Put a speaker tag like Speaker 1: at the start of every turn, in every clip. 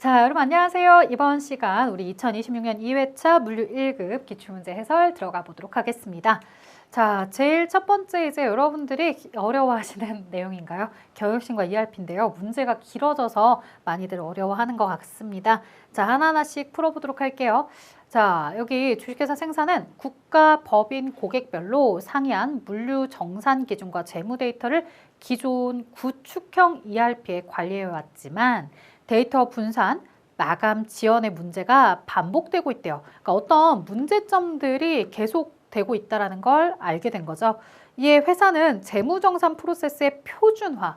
Speaker 1: 자, 여러분 안녕하세요. 이번 시간 우리 2026년 2회차 물류 1급 기출문제 해설 들어가 보도록 하겠습니다. 자, 제일 첫 번째 이제 여러분들이 어려워하시는 내용인가요? 경영신과 ERP인데요. 문제가 길어져서 많이들 어려워하는 것 같습니다. 자, 하나하나씩 풀어보도록 할게요. 자, 여기 주식회사 생산은 국가, 법인, 고객별로 상이한 물류 정산 기준과 재무 데이터를 기존 구축형 ERP에 관리해왔지만 데이터 분산, 마감 지연의 문제가 반복되고 있대요. 그러니까 어떤 문제점들이 계속되고 있다는 걸 알게 된 거죠. 이에 회사는 재무정산 프로세스의 표준화,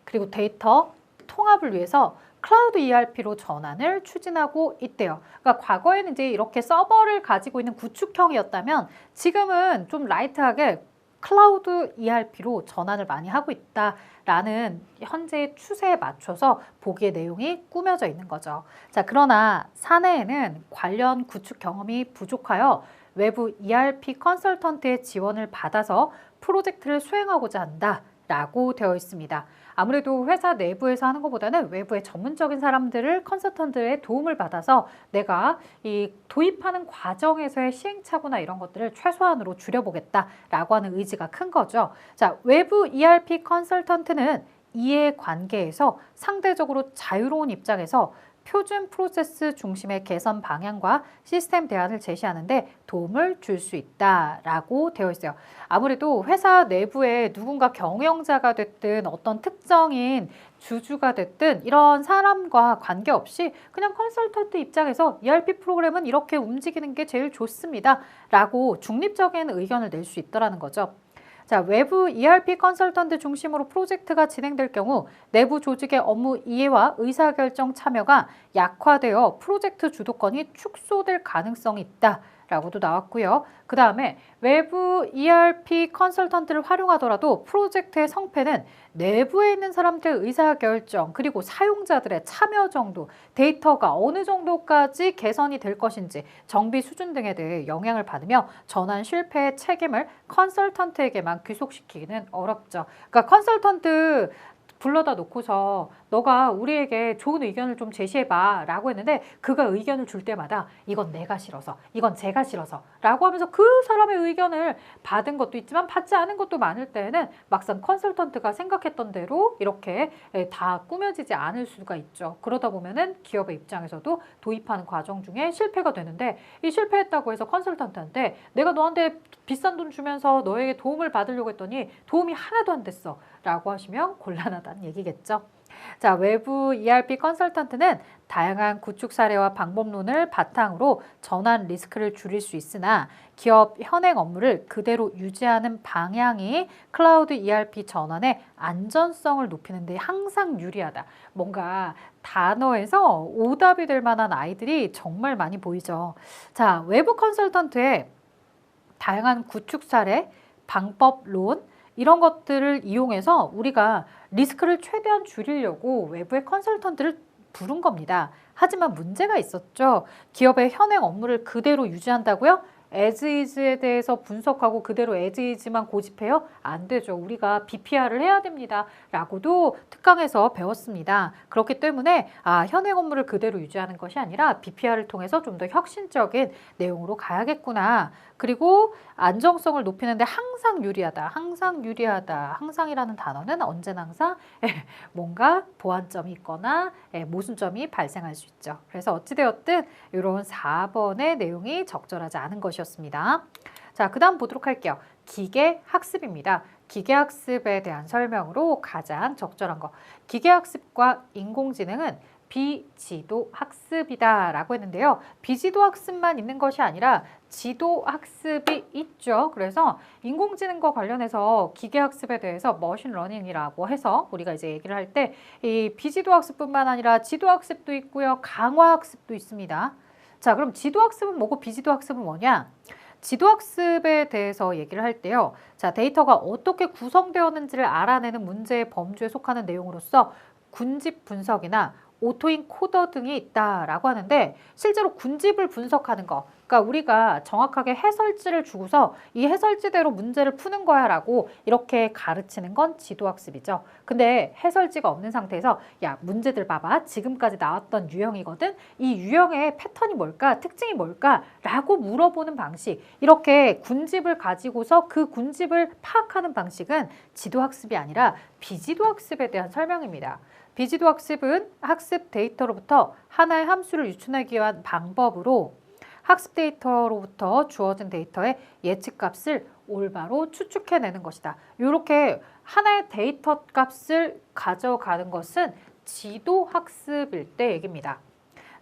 Speaker 1: 그리고 데이터 통합을 위해서 클라우드 ERP로 전환을 추진하고 있대요. 그러니까 과거에는 이제 이렇게 서버를 가지고 있는 구축형이었다면 지금은 좀 라이트하게 클라우드 ERP로 전환을 많이 하고 있다라는 현재의 추세에 맞춰서 보기의 내용이 꾸며져 있는 거죠. 자, 그러나 사내에는 관련 구축 경험이 부족하여 외부 ERP 컨설턴트의 지원을 받아서 프로젝트를 수행하고자 한다라고 되어 있습니다. 아무래도 회사 내부에서 하는 것보다는 외부의 전문적인 사람들을 컨설턴트의 도움을 받아서 내가 이 도입하는 과정에서의 시행착오나 이런 것들을 최소한으로 줄여보겠다라고 하는 의지가 큰 거죠. 자, 외부 ERP 컨설턴트는 이해관계에서 상대적으로 자유로운 입장에서 표준 프로세스 중심의 개선 방향과 시스템 대안을 제시하는데 도움을 줄 수 있다라고 되어 있어요. 아무래도 회사 내부에 누군가 경영자가 됐든 어떤 특정인 주주가 됐든 이런 사람과 관계없이 그냥 컨설턴트 입장에서 ERP 프로그램은 이렇게 움직이는 게 제일 좋습니다 라고 중립적인 의견을 낼 수 있다는 거죠. 자, 외부 ERP 컨설턴트 중심으로 프로젝트가 진행될 경우 내부 조직의 업무 이해와 의사결정 참여가 약화되어 프로젝트 주도권이 축소될 가능성이 있다라고도 나왔고요. 그 다음에 외부 ERP 컨설턴트를 활용하더라도 프로젝트의 성패는 내부에 있는 사람들의 의사결정 그리고 사용자들의 참여 정도, 데이터가 어느 정도까지 개선이 될 것인지 정비 수준 등에 대해 영향을 받으며 전환 실패의 책임을 컨설턴트에게만 귀속시키기는 어렵죠. 그러니까 컨설턴트 불러다 놓고서 너가 우리에게 좋은 의견을 좀 제시해봐 라고 했는데 그가 의견을 줄 때마다 이건 내가 싫어서 이건 제가 싫어서 라고 하면서 그 사람의 의견을 받은 것도 있지만 받지 않은 것도 많을 때에는 막상 컨설턴트가 생각했던 대로 이렇게 다 꾸며지지 않을 수가 있죠. 그러다 보면은 기업의 입장에서도 도입하는 과정 중에 실패가 되는데 이 실패했다고 해서 컨설턴트한테 내가 너한테 비싼 돈 주면서 너에게 도움을 받으려고 했더니 도움이 하나도 안 됐어 라고 하시면 곤란하다는 얘기겠죠. 자, 외부 ERP 컨설턴트는 다양한 구축 사례와 방법론을 바탕으로 전환 리스크를 줄일 수 있으나 기업 현행 업무를 그대로 유지하는 방향이 클라우드 ERP 전환의 안전성을 높이는 데 항상 유리하다. 뭔가 단어에서 오답이 될 만한 아이들이 정말 많이 보이죠. 자, 외부 컨설턴트의 다양한 구축 사례, 방법론 이런 것들을 이용해서 우리가 리스크를 최대한 줄이려고 외부의 컨설턴트를 부른 겁니다. 하지만 문제가 있었죠. 기업의 현행 업무를 그대로 유지한다고요? as is에 대해서 분석하고 그대로 as is만 고집해요? 안 되죠. 우리가 BPR을 해야 됩니다. 라고도 특강에서 배웠습니다. 그렇기 때문에 현행 업무를 그대로 유지하는 것이 아니라 BPR을 통해서 좀 더 혁신적인 내용으로 가야겠구나. 그리고 안정성을 높이는데 항상 유리하다. 항상 유리하다. 항상이라는 단어는 언제나 항상 뭔가 보완점이 있거나 모순점이 발생할 수 있죠. 그래서 어찌되었든 이런 4번의 내용이 적절하지 않은 것이었습니다. 자, 그 다음 보도록 할게요. 기계학습입니다. 기계학습에 대한 설명으로 가장 적절한 거. 기계학습과 인공지능은 비지도 학습이다 라고 했는데요. 비지도 학습만 있는 것이 아니라 지도 학습이 있죠. 그래서 인공지능과 관련해서 기계학습에 대해서 머신러닝이라고 해서 우리가 이제 얘기를 할 때 이 비지도 학습뿐만 아니라 지도 학습도 있고요. 강화 학습도 있습니다. 자, 그럼 지도 학습은 뭐고 비지도 학습은 뭐냐? 지도 학습에 대해서 얘기를 할 때요. 자, 데이터가 어떻게 구성되었는지를 알아내는 문제의 범주에 속하는 내용으로서 군집 분석이나 오토인코더 등이 있다라고 하는데 실제로 군집을 분석하는 거, 그러니까 우리가 정확하게 해설지를 주고서 이 해설지대로 문제를 푸는 거야 라고 이렇게 가르치는 건 지도학습이죠. 근데 해설지가 없는 상태에서 야, 문제들 봐봐. 지금까지 나왔던 유형이거든. 이 유형의 패턴이 뭘까? 특징이 뭘까? 라고 물어보는 방식. 이렇게 군집을 가지고서 그 군집을 파악하는 방식은 지도학습이 아니라 비지도학습에 대한 설명입니다. 비지도학습은 학습 데이터로부터 하나의 함수를 유추하기 위한 방법으로 학습 데이터로부터 주어진 데이터의 예측값을 올바로 추측해내는 것이다. 이렇게 하나의 데이터 값을 가져가는 것은 지도학습일 때 얘기입니다.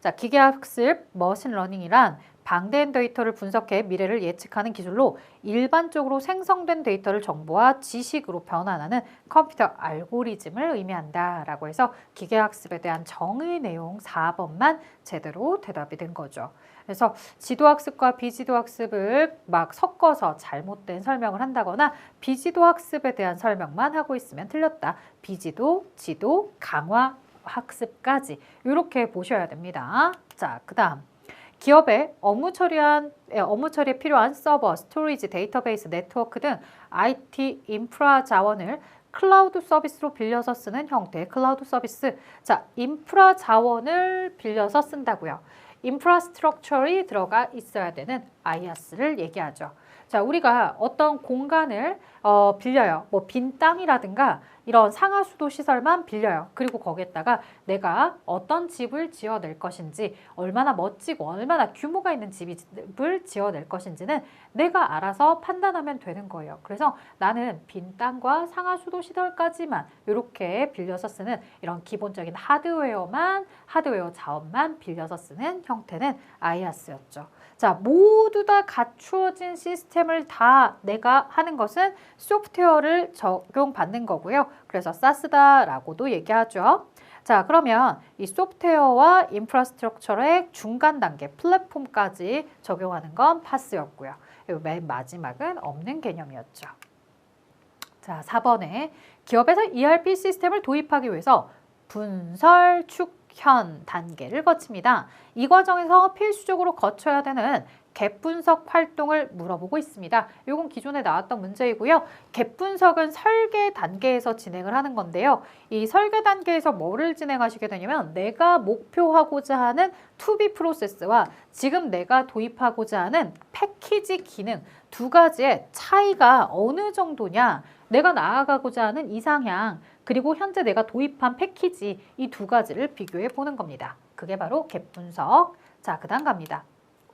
Speaker 1: 자, 기계학습, 머신러닝이란 방대한 데이터를 분석해 미래를 예측하는 기술로 일반적으로 생성된 데이터를 정보와 지식으로 변환하는 컴퓨터 알고리즘을 의미한다 라고 해서 기계학습에 대한 정의 내용 4번만 제대로 대답이 된 거죠. 그래서 지도학습과 비지도학습을 막 섞어서 잘못된 설명을 한다거나 비지도학습에 대한 설명만 하고 있으면 틀렸다. 비지도, 지도, 강화 학습까지 이렇게 보셔야 됩니다. 자, 그 다음 기업의 업무 처리에 필요한 서버, 스토리지, 데이터베이스, 네트워크 등 IT 인프라 자원을 클라우드 서비스로 빌려서 쓰는 형태의 클라우드 서비스. 자, 인프라 자원을 빌려서 쓴다고요. 인프라스트럭처리 들어가 있어야 되는 IaaS를 얘기하죠. 자, 우리가 어떤 공간을 빌려요. 뭐 빈 땅이라든가 이런 상하수도 시설만 빌려요. 그리고 거기에다가 내가 어떤 집을 지어낼 것인지, 얼마나 멋지고 얼마나 규모가 있는 집을 지어낼 것인지는 내가 알아서 판단하면 되는 거예요. 그래서 나는 빈 땅과 상하수도 시설까지만 이렇게 빌려서 쓰는 이런 기본적인 하드웨어 자원만 빌려서 쓰는 형태는 IaaS였죠. 자, 모두 다 갖추어진 시스템을 다 내가 하는 것은 소프트웨어를 적용받는 거고요. 그래서 SaaS다라고도 얘기하죠. 자, 그러면 이 소프트웨어와 인프라스트럭처의 중간 단계 플랫폼까지 적용하는 건 PaaS였고요. 맨 마지막은 없는 개념이었죠. 자, 4번에 기업에서 ERP 시스템을 도입하기 위해서 분설, 축현 단계를 거칩니다. 이 과정에서 필수적으로 거쳐야 되는 갭 분석 활동을 물어보고 있습니다. 이건 기존에 나왔던 문제이고요. 갭 분석은 설계 단계에서 진행을 하는 건데요. 이 설계 단계에서 뭐를 진행하시게 되냐면 내가 목표하고자 하는 투비 프로세스와 지금 내가 도입하고자 하는 패키지 기능 두 가지의 차이가 어느 정도냐, 내가 나아가고자 하는 이상향, 그리고 현재 내가 도입한 패키지 이 두 가지를 비교해 보는 겁니다. 그게 바로 갭 분석. 자, 그 다음 갑니다.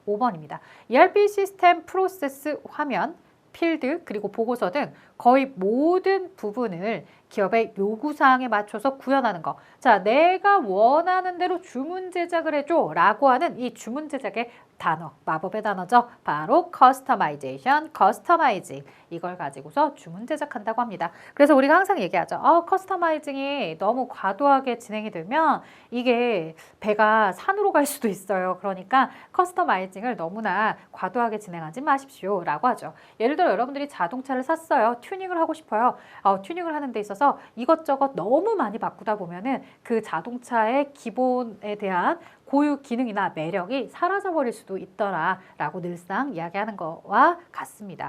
Speaker 1: 5번입니다. ERP 시스템 프로세스 화면, 필드, 그리고 보고서 등 거의 모든 부분을 기업의 요구사항에 맞춰서 구현하는 거. 자, 내가 원하는 대로 주문 제작을 해줘 라고 하는 이 주문 제작의 단어, 마법의 단어죠. 바로 커스터마이제이션, 커스터마이징. 이걸 가지고서 주문 제작한다고 합니다. 그래서 우리가 항상 얘기하죠. 커스터마이징이 너무 과도하게 진행이 되면 이게 배가 산으로 갈 수도 있어요. 그러니까 커스터마이징을 너무나 과도하게 진행하지 마십시오 라고 하죠. 예를 들어 여러분들이 자동차를 샀어요. 튜닝을 하고 싶어요. 튜닝을 하는 데 있어서 이것저것 너무 많이 바꾸다 보면은 그 자동차의 기본에 대한 고유 기능이나 매력이 사라져버릴 수도 있더라 라고 늘상 이야기하는 거와 같습니다.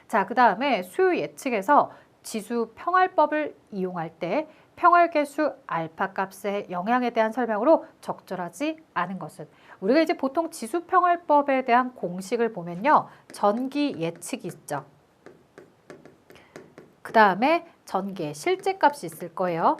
Speaker 1: 자, 그 다음에 수요 예측에서 지수 평활법을 이용할 때 평활계수 알파 값의 영향에 대한 설명으로 적절하지 않은 것은, 우리가 이제 보통 지수 평활법에 대한 공식을 보면요, 전기 예측이 있죠. 그 다음에 전기의 실제값이 있을 거예요.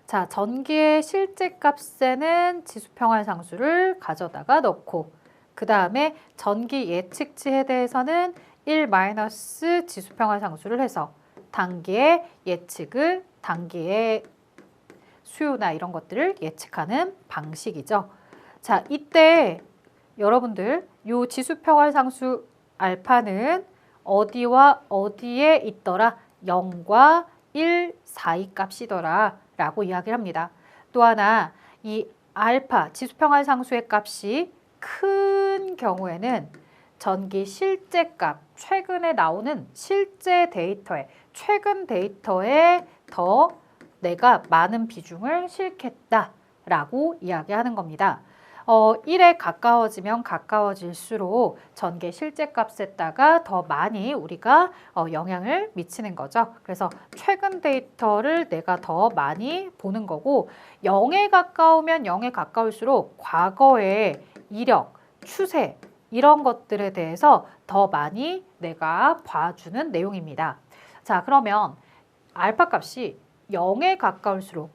Speaker 1: 자, 전기의 실제값에는 지수평활상수를 가져다가 넣고, 그 다음에 전기 예측치에 대해서는 1 마이너스 지수평활상수를 해서 단기의 예측을, 단기의 수요나 이런 것들을 예측하는 방식이죠. 자, 이때 여러분들 요 지수평활상수 알파는 어디와 어디에 있더라? 0과 1 사이 값이더라 라고 이야기를 합니다. 또 하나, 이 알파 지수평활상수의 값이 큰 경우에는 전기 실제값, 최근에 나오는 실제 데이터에, 최근 데이터에 더 내가 많은 비중을 실겠다라고 이야기하는 겁니다. 1에 가까워지면 가까워질수록 전개 실제값에다가 더 많이 우리가 영향을 미치는 거죠. 그래서 최근 데이터를 내가 더 많이 보는 거고 0에 가까우면 0에 가까울수록 과거의 이력, 추세 이런 것들에 대해서 더 많이 내가 봐주는 내용입니다. 자, 그러면 알파 값이 0에 가까울수록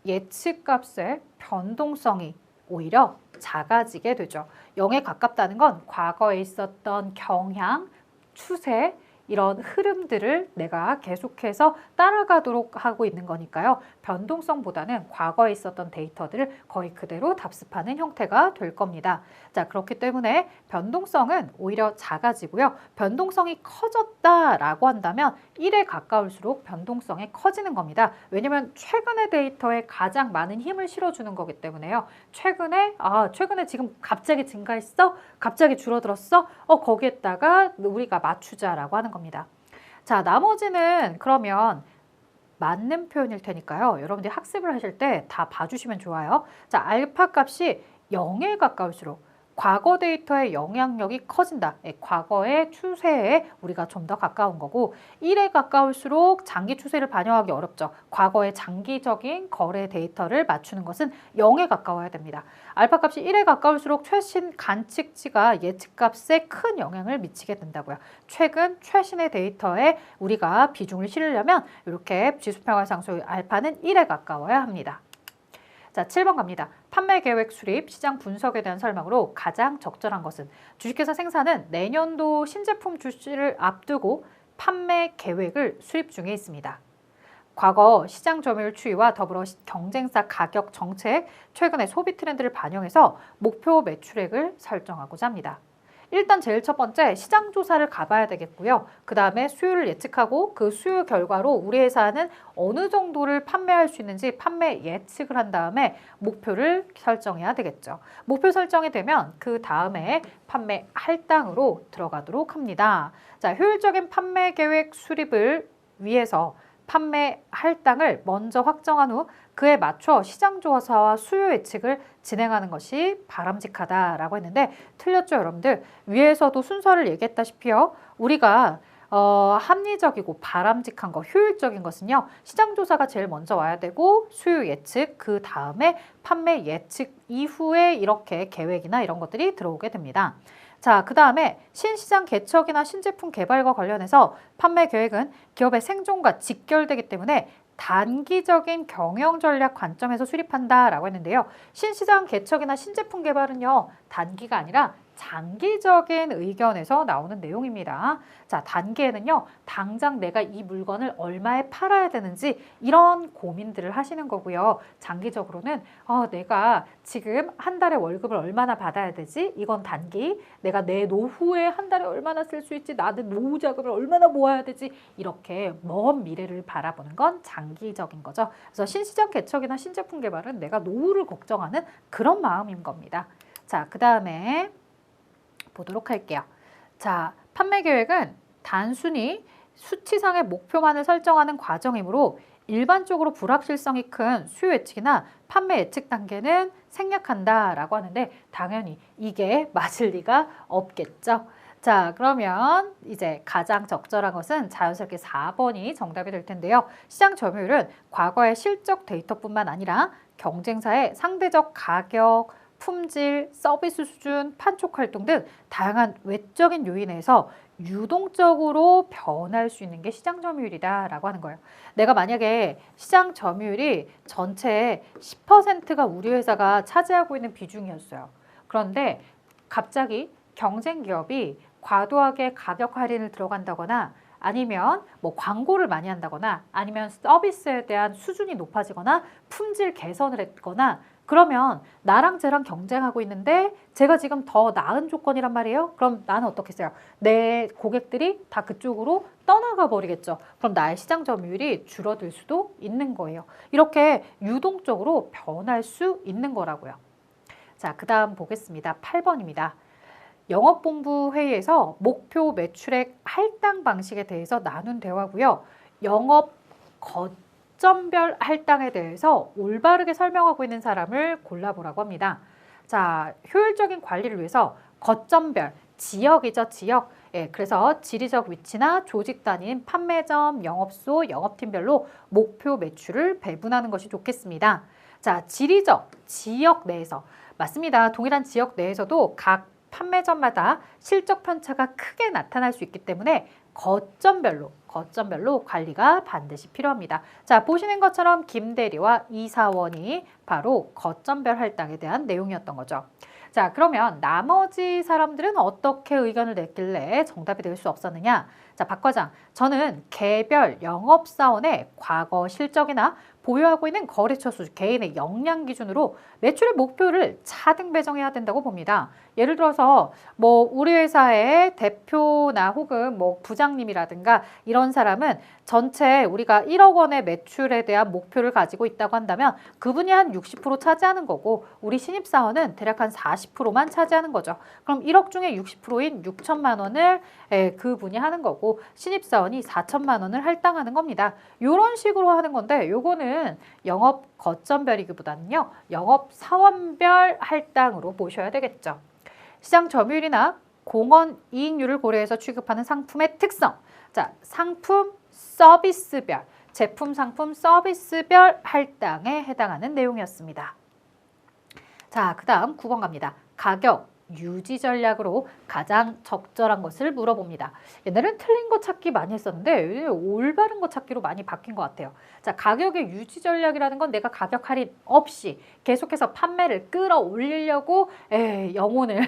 Speaker 1: 예측값의 변동성이 오히려 작아지게 되죠. 0에 가깝다는 건 과거에 있었던 경향, 추세, 이런 흐름들을 내가 계속해서 따라가도록 하고 있는 거니까요. 변동성보다는 과거에 있었던 데이터들을 거의 그대로 답습하는 형태가 될 겁니다. 자, 그렇기 때문에 변동성은 오히려 작아지고요. 변동성이 커졌다라고 한다면 1에 가까울수록 변동성이 커지는 겁니다. 왜냐하면 최근의 데이터에 가장 많은 힘을 실어주는 거기 때문에요. 최근에 지금 갑자기 증가했어? 갑자기 줄어들었어? 거기에다가 우리가 맞추자라고 하는 겁니다. 자, 나머지는 그러면 맞는 표현일 테니까요. 여러분들이 학습을 하실 때 다 봐주시면 좋아요. 자, 알파 값이 0에 가까울수록 과거 데이터의 영향력이 커진다. 과거의 추세에 우리가 좀 더 가까운 거고 1에 가까울수록 장기 추세를 반영하기 어렵죠. 과거의 장기적인 거래 데이터를 맞추는 것은 0에 가까워야 됩니다. 알파 값이 1에 가까울수록 최신 관측치가 예측값에 큰 영향을 미치게 된다고요. 최근 최신의 데이터에 우리가 비중을 실으려면 이렇게 지수평화상수의 알파는 1에 가까워야 합니다. 자, 7번 갑니다. 판매 계획 수립, 시장 분석에 대한 설명으로 가장 적절한 것은 주식회사 생사는 내년도 신제품 출시를 앞두고 판매 계획을 수립 중에 있습니다. 과거 시장 점유율 추이와 더불어 경쟁사 가격 정책, 최근의 소비 트렌드를 반영해서 목표 매출액을 설정하고자 합니다. 일단 제일 첫 번째 시장 조사를 가봐야 되겠고요. 그 다음에 수요를 예측하고 그 수요 결과로 우리 회사는 어느 정도를 판매할 수 있는지 판매 예측을 한 다음에 목표를 설정해야 되겠죠. 목표 설정이 되면 그 다음에 판매 할당으로 들어가도록 합니다. 자, 효율적인 판매 계획 수립을 위해서 판매 할당을 먼저 확정한 후 그에 맞춰 시장 조사와 수요 예측을 진행하는 것이 바람직하다라고 했는데 틀렸죠, 여러분들? 위에서도 순서를 얘기했다시피요. 우리가 합리적이고 바람직한 거, 효율적인 것은요. 시장 조사가 제일 먼저 와야 되고 수요 예측, 그 다음에 판매 예측 이후에 이렇게 계획이나 이런 것들이 들어오게 됩니다. 자, 그 다음에 신시장 개척이나 신제품 개발과 관련해서 판매 계획은 기업의 생존과 직결되기 때문에 단기적인 경영 전략 관점에서 수립한다라고 했는데요. 신시장 개척이나 신제품 개발은요. 단기가 아니라 장기적인 의견에서 나오는 내용입니다. 자, 단기에는요. 당장 내가 이 물건을 얼마에 팔아야 되는지 이런 고민들을 하시는 거고요. 장기적으로는 내가 지금 한 달에 월급을 얼마나 받아야 되지? 이건 단기. 내가 내 노후에 한 달에 얼마나 쓸 수 있지? 나는 노후 자금을 얼마나 모아야 되지? 이렇게 먼 미래를 바라보는 건 장기적인 거죠. 그래서 신시장 개척이나 신제품 개발은 내가 노후를 걱정하는 그런 마음인 겁니다. 자, 그 다음에 보도록 할게요. 자, 판매 계획은 단순히 수치상의 목표만을 설정하는 과정이므로 일반적으로 불확실성이 큰 수요 예측이나 판매 예측 단계는 생략한다라고 하는데 당연히 이게 맞을 리가 없겠죠. 자, 그러면 이제 가장 적절한 것은 자연스럽게 4번이 정답이 될 텐데요. 시장 점유율은 과거의 실적 데이터뿐만 아니라 경쟁사의 상대적 가격, 품질, 서비스 수준, 판촉 활동 등 다양한 외적인 요인에서 유동적으로 변할 수 있는 게 시장 점유율이다라고 하는 거예요. 내가 만약에 시장 점유율이 전체의 10%가 우리 회사가 차지하고 있는 비중이었어요. 그런데 갑자기 경쟁 기업이 과도하게 가격 할인을 들어간다거나 아니면 뭐 광고를 많이 한다거나 아니면 서비스에 대한 수준이 높아지거나 품질 개선을 했거나 그러면 나랑 쟤랑 경쟁하고 있는데 제가 지금 더 나은 조건이란 말이에요. 그럼 나는 어떻게 했어요? 내 고객들이 다 그쪽으로 떠나가 버리겠죠. 그럼 나의 시장 점유율이 줄어들 수도 있는 거예요. 이렇게 유동적으로 변할 수 있는 거라고요. 자, 그 다음 보겠습니다. 8번입니다. 영업본부 회의에서 목표 매출액 할당 방식에 대해서 나눈 대화고요. 영업 거점별 할당에 대해서 올바르게 설명하고 있는 사람을 골라보라고 합니다. 자, 효율적인 관리를 위해서 거점별, 지역이죠, 지역. 예, 그래서 지리적 위치나 조직 단위인 판매점, 영업소, 영업팀별로 목표 매출을 배분하는 것이 좋겠습니다. 자, 지리적, 지역 내에서. 맞습니다. 동일한 지역 내에서도 각 판매점마다 실적 편차가 크게 나타날 수 있기 때문에 거점별로 관리가 반드시 필요합니다. 자, 보시는 것처럼 김대리와 이사원이 바로 거점별 할당에 대한 내용이었던 거죠. 자, 그러면 나머지 사람들은 어떻게 의견을 냈길래 정답이 될 수 없었느냐? 자, 박 과장, 저는 개별 영업사원의 과거 실적이나 보유하고 있는 거래처 수, 개인의 역량 기준으로 매출의 목표를 차등 배정해야 된다고 봅니다. 예를 들어서 뭐 우리 회사의 대표나 혹은 뭐 부장님이라든가 이런 사람은 전체 우리가 1억 원의 매출에 대한 목표를 가지고 있다고 한다면 그분이 한 60% 차지하는 거고 우리 신입사원은 대략 한 40%만 차지하는 거죠. 그럼 1억 중에 60%인 6천만 원을 그분이 하는 거고 신입사원이 4천만 원을 할당하는 겁니다. 이런 식으로 하는 건데 요거는 영업 거점별이기보다는요. 영업 사원별 할당으로 보셔야 되겠죠. 시장 점유율이나 공원 이익률을 고려해서 취급하는 상품의 특성. 자, 상품 서비스별, 제품 상품 서비스별 할당에 해당하는 내용이었습니다. 자, 그 다음 9번 갑니다. 가격 유지 전략으로 가장 적절한 것을 물어봅니다. 옛날에는 틀린 거 찾기 많이 했었는데 올바른 거 찾기로 많이 바뀐 것 같아요. 자, 가격의 유지 전략이라는 건 내가 가격 할인 없이 계속해서 판매를 끌어올리려고 영혼을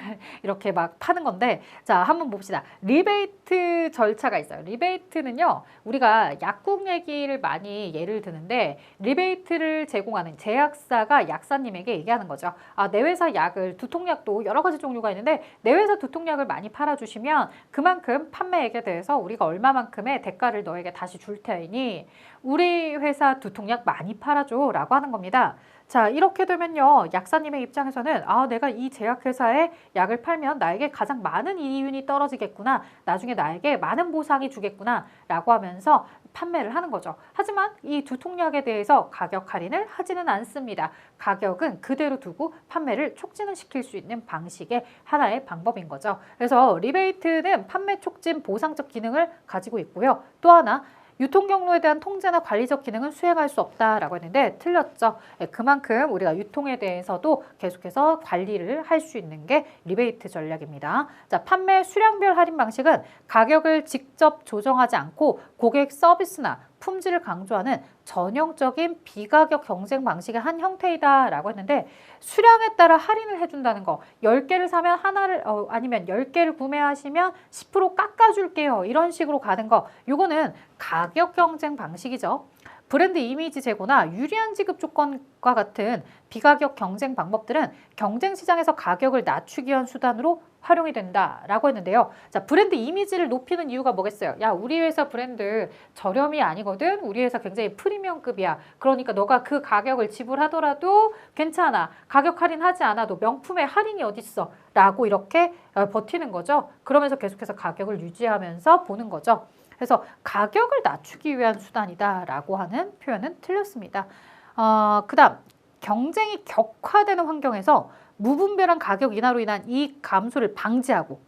Speaker 1: 이렇게 막 파는 건데, 자, 한번 봅시다. 리베이트 절차가 있어요. 리베이트는요, 우리가 약국 얘기를 많이 예를 드는데 리베이트를 제공하는 제약사가 약사님에게 얘기하는 거죠. 아, 내 회사 약을 두통약도 여러 가지 종류가 있는데 내 회사 두통약을 많이 팔아주시면 그만큼 판매액에 대해서 우리가 얼마만큼의 대가를 너에게 다시 줄 테니 우리 회사 두통약 많이 팔아줘 라고 하는 겁니다. 자, 이렇게 되면요, 약사님의 입장에서는 아, 내가 이 제약회사에 약을 팔면 나에게 가장 많은 이윤이 떨어지겠구나, 나중에 나에게 많은 보상이 주겠구나 라고 하면서 판매를 하는 거죠. 하지만 이 두통약에 대해서 가격 할인을 하지는 않습니다. 가격은 그대로 두고 판매를 촉진을 시킬 수 있는 방식의 하나의 방법인 거죠. 그래서 리베이트는 판매 촉진 보상적 기능을 가지고 있고요. 또 하나, 유통 경로에 대한 통제나 관리적 기능은 수행할 수 없다라고 했는데 틀렸죠. 그만큼 우리가 유통에 대해서도 계속해서 관리를 할 수 있는 게 리베이트 전략입니다. 자, 판매 수량별 할인 방식은 가격을 직접 조정하지 않고 고객 서비스나 품질을 강조하는 전형적인 비가격 경쟁 방식의 한 형태이다라고 했는데, 수량에 따라 할인을 해준다는 거, 10개를 사면 하나를 아니면 10개를 구매하시면 10% 깎아줄게요, 이런 식으로 가는 거, 이거는 가격 경쟁 방식이죠. 브랜드 이미지 제고나 유리한 지급 조건과 같은 비가격 경쟁 방법들은 경쟁 시장에서 가격을 낮추기 위한 수단으로 활용이 된다라고 했는데요. 자, 브랜드 이미지를 높이는 이유가 뭐겠어요? 야, 우리 회사 브랜드 저렴이 아니거든. 우리 회사 굉장히 프리미엄급이야. 그러니까 너가 그 가격을 지불하더라도 괜찮아. 가격 할인하지 않아도 명품의 할인이 어딨어? 라고 이렇게 버티는 거죠. 그러면서 계속해서 가격을 유지하면서 보는 거죠. 그래서 가격을 낮추기 위한 수단이다라고 하는 표현은 틀렸습니다. 그 다음, 경쟁이 격화되는 환경에서 무분별한 가격 인하로 인한 이익 감소를 방지하고,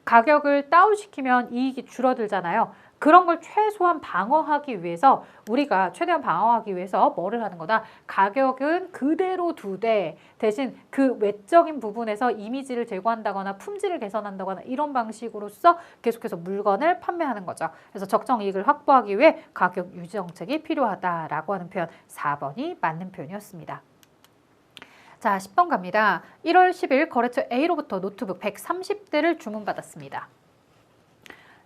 Speaker 1: 가격을 다운시키면 이익이 줄어들잖아요. 그런 걸 최대한 방어하기 위해서 뭐를 하는 거다? 가격은 그대로 두되 대신 그 외적인 부분에서 이미지를 제고한다거나 품질을 개선한다거나 이런 방식으로서 계속해서 물건을 판매하는 거죠. 그래서 적정 이익을 확보하기 위해 가격 유지 정책이 필요하다라고 하는 표현, 4번이 맞는 표현이었습니다. 자, 10번 갑니다. 1월 10일 거래처 A로부터 노트북 130대를 주문받았습니다.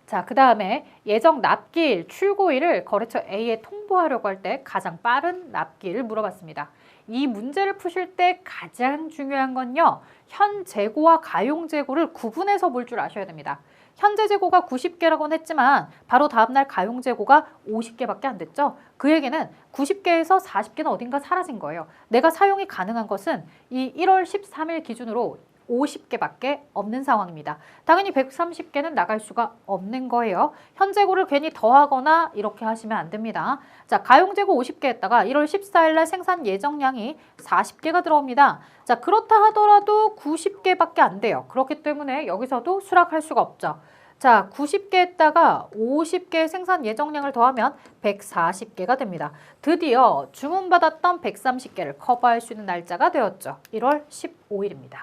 Speaker 1: 자, 그 다음에 예정 납기일, 출고일을 거래처 A에 통보하려고 할 때 가장 빠른 납기일을 물어봤습니다. 이 문제를 푸실 때 가장 중요한 건요, 현 재고와 가용 재고를 구분해서 볼 줄 아셔야 됩니다. 현재 재고가 90개라고는 했지만 바로 다음날 가용 재고가 50개밖에 안 됐죠. 그 얘기는 90개에서 40개는 어딘가 사라진 거예요. 내가 사용이 가능한 것은 이 1월 13일 기준으로 150개밖에 없는 상황입니다. 당연히 130개는 나갈 수가 없는 거예요. 현재고를 괜히 더하거나 이렇게 하시면 안 됩니다. 자, 가용재고 50개 했다가 1월 14일 날 생산 예정량이 40개가 들어옵니다. 자, 그렇다 하더라도 90개밖에 안 돼요. 그렇기 때문에 여기서도 수락할 수가 없죠. 자, 90개 했다가 50개 생산 예정량을 더하면 140개가 됩니다. 드디어 주문받았던 130개를 커버할 수 있는 날짜가 되었죠. 1월 15일입니다.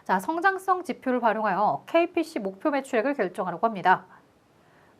Speaker 1: 자, 성장성 지표를 활용하여 KPC 목표 매출액을 결정하려고 합니다.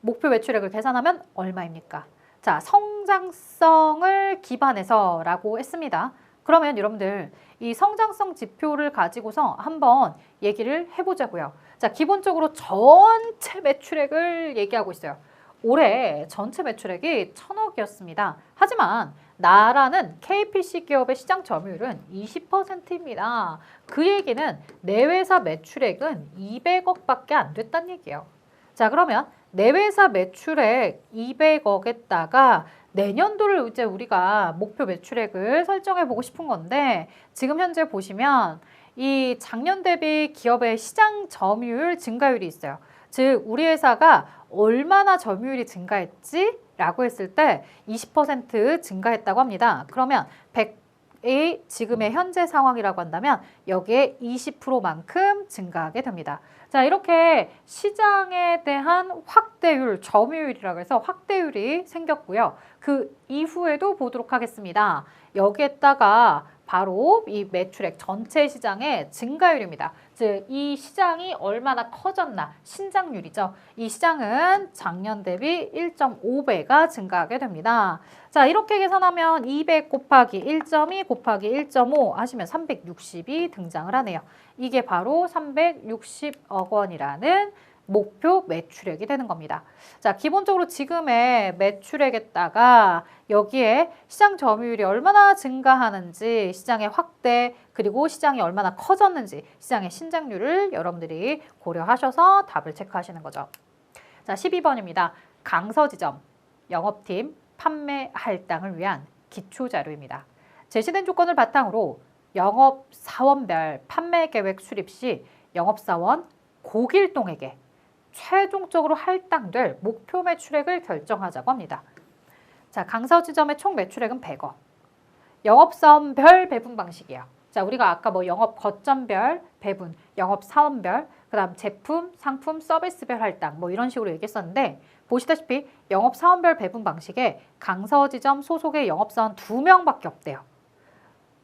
Speaker 1: 목표 매출액을 계산하면 얼마입니까? 자, 성장성을 기반해서 라고 했습니다. 그러면 여러분들 이 성장성 지표를 가지고서 한번 얘기를 해보자고요. 자, 기본적으로 전체 매출액을 얘기하고 있어요. 올해 전체 매출액이 1,000억이었습니다. 하지만 나라는 KPC 기업의 시장 점유율은 20%입니다. 그 얘기는 내회사 매출액은 200억밖에 안 됐다는 얘기예요. 자, 그러면 내회사 매출액 200억에다가 내년도를 이제 우리가 목표 매출액을 설정해 보고 싶은 건데 지금 현재 보시면 이 작년 대비 기업의 시장 점유율 증가율이 있어요. 즉 우리 회사가 얼마나 점유율이 증가했지? 라고 했을 때 20% 증가했다고 합니다. 그러면 100이 지금의 현재 상황이라고 한다면 여기에 20%만큼 증가하게 됩니다. 자, 이렇게 시장에 대한 확대율, 점유율이라고 해서 확대율이 생겼고요. 그 이후에도 보도록 하겠습니다. 여기에다가 바로 이 매출액 전체 시장의 증가율입니다. 즉, 이 시장이 얼마나 커졌나, 신장률이죠. 이 시장은 작년 대비 1.5배가 증가하게 됩니다. 자, 이렇게 계산하면 200 곱하기 1.2 곱하기 1.5 하시면 360이 등장을 하네요. 이게 바로 360억 원이라는 목표 매출액이 되는 겁니다. 자, 기본적으로 지금의 매출액에다가 여기에 시장 점유율이 얼마나 증가하는지, 시장의 확대, 그리고 시장이 얼마나 커졌는지, 시장의 신장률을 여러분들이 고려하셔서 답을 체크하시는 거죠. 자, 12번입니다. 강서지점, 영업팀, 판매 할당을 위한 기초자료입니다. 제시된 조건을 바탕으로 영업사원별 판매계획 수립 시 영업사원 고길동에게 최종적으로 할당될 목표 매출액을 결정하자고 합니다. 자, 강서지점의 총 매출액은 100억. 영업사원별 배분 방식이에요. 자, 우리가 아까 뭐 영업 거점별 배분, 영업사원별, 그 다음 제품, 상품, 서비스별 할당 뭐 이런 식으로 얘기했었는데 보시다시피 영업사원별 배분 방식에 강서지점 소속의 영업사원 2명밖에 없대요.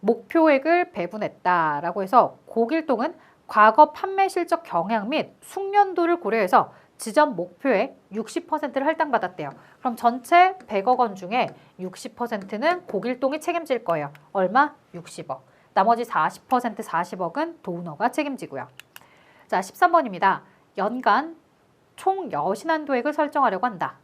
Speaker 1: 목표액을 배분했다라고 해서 고길동은 과거 판매 실적 경향 및 숙련도를 고려해서 지점 목표액 60%를 할당받았대요. 그럼 전체 100억 원 중에 60%는 고길동이 책임질 거예요. 얼마? 60억. 나머지 40%, 40억은 도너가 책임지고요. 자, 13번입니다. 연간 총 여신한도액을 설정하려고 한다.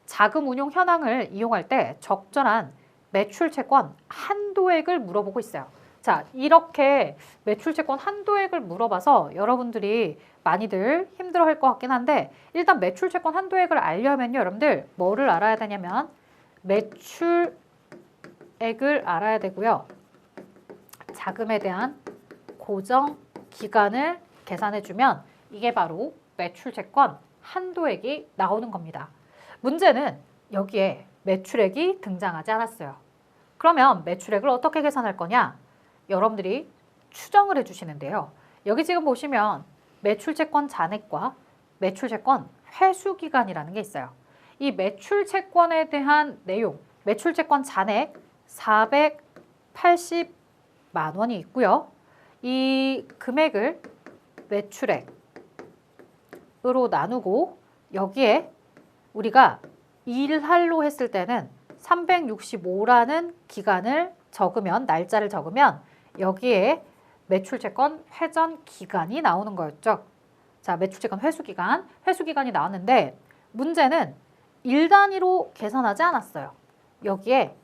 Speaker 1: 자금 운용 현황을 이용할 때 적절한 매출 채권 한도액을 물어보고 있어요. 자, 이렇게 매출 채권 한도액을 물어봐서 여러분들이 많이들 힘들어할 것 같긴 한데 일단 매출 채권 한도액을 알려면요, 여러분들 뭐를 알아야 되냐면 매출액을 알아야 되고요. 자금에 대한 고정 기간을 계산해주면 이게 바로 매출 채권 한도액이 나오는 겁니다. 문제는 여기에 매출액이 등장하지 않았어요. 그러면 매출액을 어떻게 계산할 거냐? 여러분들이 추정을 해주시는데요. 여기 지금 보시면 매출채권 잔액과 매출채권 회수기간이라는 게 있어요. 이 매출채권에 대한 내용, 매출채권 잔액 480만 원이 있고요. 이 금액을 매출액으로 나누고 여기에 우리가 일할로 했을 때는 365라는 기간을 적으면, 날짜를 적으면 여기에 매출채권 회전 기간이 나오는 거였죠. 자, 매출채권 회수기간, 회수기간이 나왔는데 문제는 1단위로 계산하지 않았어요. 여기에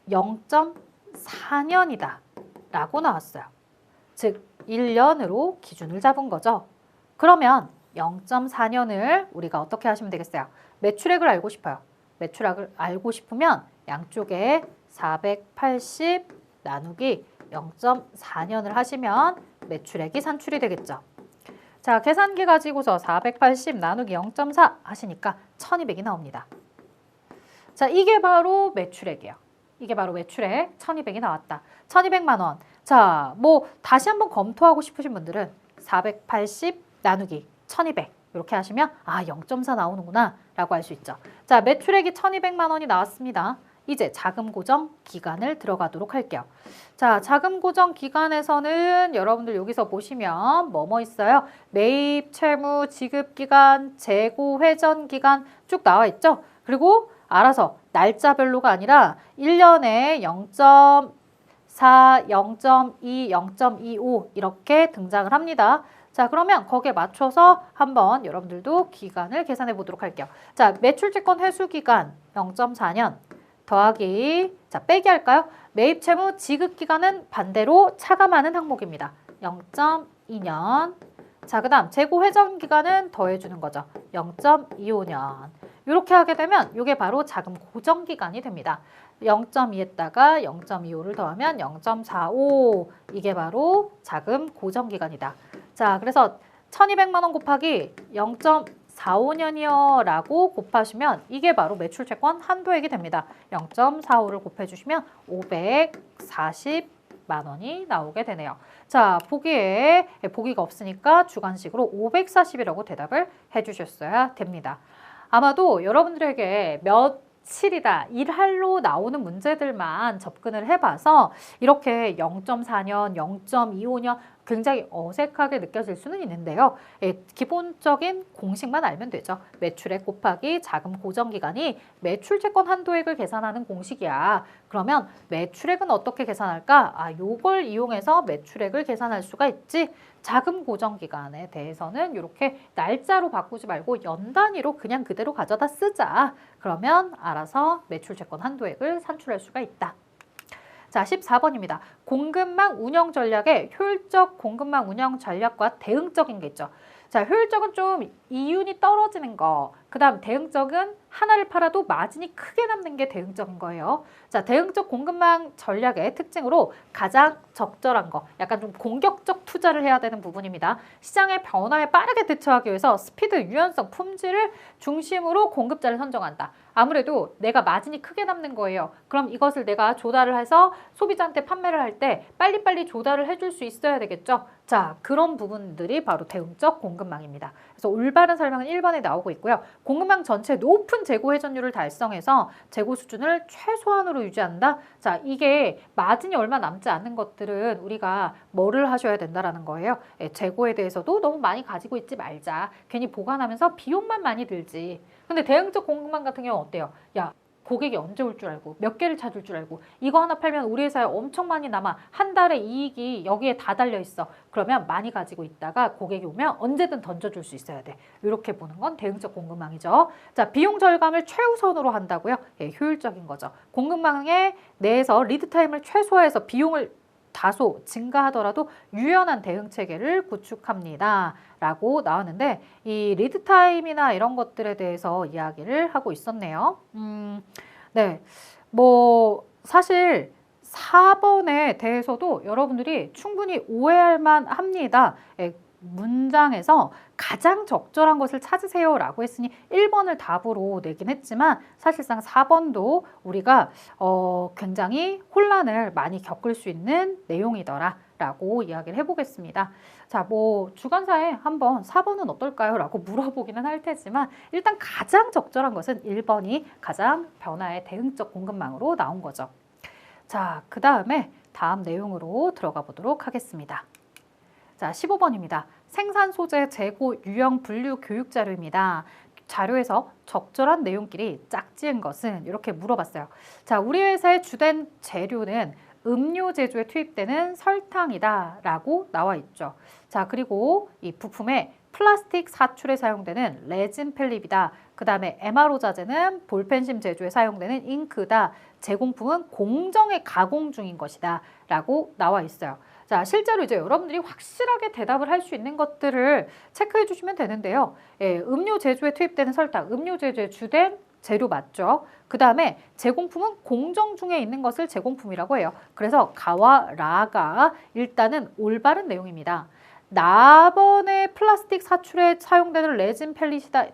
Speaker 1: 0.4년이다 라고 나왔어요. 즉 1년으로 기준을 잡은 거죠. 그러면 0.4년을 우리가 어떻게 하시면 되겠어요? 매출액을 알고 싶어요. 매출액을 알고 싶으면 양쪽에 480 나누기 0.4년을 하시면 매출액이 산출이 되겠죠. 자, 계산기 가지고서 480 나누기 0.4 하시니까 1200이 나옵니다. 자, 이게 바로 매출액이에요. 이게 바로 매출액 1200이 나왔다. 1200만 원. 자, 뭐 다시 한번 검토하고 싶으신 분들은 480 나누기 1200 이렇게 하시면 0.4 나오는구나 라고 할 수 있죠. 자, 매출액이 1200만 원이 나왔습니다. 이제 자금 고정 기간을 들어가도록 할게요. 자, 자금 고정 기간에서는 여러분들 여기서 보시면 뭐뭐 있어요? 매입, 채무, 지급 기간, 재고 회전 기간 쭉 나와 있죠? 그리고 알아서 날짜별로가 아니라 1년에 0.4, 0.2, 0.25 이렇게 등장을 합니다. 자, 그러면 거기에 맞춰서 한번 여러분들도 기간을 계산해 보도록 할게요. 자, 매출채권 회수 기간 0.4년 더하기, 자, 빼기 할까요? 매입 채무 지급 기간은 반대로 차감하는 항목입니다. 0.2년. 자, 그 다음 재고 회전 기간은 더해주는 거죠. 0.25년. 이렇게 하게 되면 이게 바로 자금 고정 기간이 됩니다. 0.2에다가 0.25를 더하면 0.45. 이게 바로 자금 고정 기간이다. 자, 그래서 1200만 원 곱하기 0.45년이요 라고 곱하시면 이게 바로 매출채권 한도액이 됩니다. 0.45를 곱해주시면 540만 원이 나오게 되네요. 자, 보기가 없으니까 주관식으로 540이라고 대답을 해주셨어야 됩니다. 아마도 여러분들에게 며칠이다, 일할로 나오는 문제들만 접근을 해봐서 이렇게 0.4년, 0.25년 굉장히 어색하게 느껴질 수는 있는데요. 기본적인 공식만 알면 되죠. 매출액 곱하기 자금 고정기간이 매출채권 한도액을 계산하는 공식이야. 그러면 매출액은 어떻게 계산할까? 요걸 이용해서 매출액을 계산할 수가 있지. 자금 고정기간에 대해서는 이렇게 날짜로 바꾸지 말고 연 단위로 그냥 그대로 가져다 쓰자. 그러면 알아서 매출채권 한도액을 산출할 수가 있다. 자, 14번입니다. 공급망 운영 전략에 효율적 공급망 운영 전략과 대응적인 게 있죠. 자, 효율적은 좀 이윤이 떨어지는 거. 그 다음 대응적은 하나를 팔아도 마진이 크게 남는 게 대응적인 거예요. 자, 대응적 공급망 전략의 특징으로 가장 적절한 거, 약간 좀 공격적 투자를 해야 되는 부분입니다. 시장의 변화에 빠르게 대처하기 위해서 스피드, 유연성, 품질을 중심으로 공급자를 선정한다. 아무래도 내가 마진이 크게 남는 거예요. 그럼 이것을 내가 조달을 해서 소비자한테 판매를 할 때 빨리빨리 조달을 해줄 수 있어야 되겠죠. 자, 그런 부분들이 바로 대응적 공급망입니다. 그래서 올바른 설명은 1번에 나오고 있고요. 공급망 전체 높은 재고 회전율을 달성해서 재고 수준을 최소한으로 유지한다. 자, 이게 마진이 얼마 남지 않는 것들은 우리가 뭐를 하셔야 된다라는 거예요. 재고에 대해서도 너무 많이 가지고 있지 말자. 괜히 보관하면서 비용만 많이 들지. 근데 대응적 공급망 같은 경우는 어때요? 야, 고객이 언제 올 줄 알고 몇 개를 찾을 줄 알고 이거 하나 팔면 우리 회사에 엄청 많이 남아. 한 달에 이익이 여기에 다 달려 있어. 그러면 많이 가지고 있다가 고객이 오면 언제든 던져줄 수 있어야 돼. 이렇게 보는 건 대응적 공급망이죠. 자, 비용 절감을 최우선으로 한다고요? 효율적인 거죠. 공급망에 내에서 리드타임을 최소화해서 비용을 다소 증가하더라도 유연한 대응 체계를 구축합니다. 라고 나왔는데 이 리드타임이나 이런 것들에 대해서 이야기를 하고 있었네요. 네, 뭐 사실 4번에 대해서도 여러분들이 충분히 오해할 만합니다. 문장에서 가장 적절한 것을 찾으세요 라고 했으니 1번을 답으로 내긴 했지만 사실상 4번도 우리가 굉장히 혼란을 많이 겪을 수 있는 내용이더라 라고 이야기를 해보겠습니다. 자, 뭐 주관사에 한번 4번은 어떨까요? 라고 물어보기는 할 테지만 일단 가장 적절한 것은 1번이 가장 변화의 대응적 공급망으로 나온 거죠. 자, 그 다음에 다음 내용으로 들어가 보도록 하겠습니다. 자, 15번입니다. 생산 소재 재고 유형 분류 교육 자료입니다. 자료에서 적절한 내용끼리 짝지은 것은 이렇게 물어봤어요. 자, 우리 회사의 주된 재료는 음료 제조에 투입되는 설탕이다 라고 나와 있죠. 자, 그리고 이 부품에 플라스틱 사출에 사용되는 레진 펠립이다. 그 다음에 MRO 자재는 볼펜심 제조에 사용되는 잉크다. 제공품은 공정의 가공 중인 것이다 라고 나와 있어요. 자, 실제로 이제 여러분들이 확실하게 대답을 할 수 있는 것들을 체크해 주시면 되는데요. 음료 제조에 투입되는 설탕, 음료 제조의 주된 재료 맞죠? 그 다음에 제공품은 공정 중에 있는 것을 제공품이라고 해요. 그래서 가와 라가 일단은 올바른 내용입니다. 나번의 플라스틱 사출에 사용되는 레진 펠릿이다.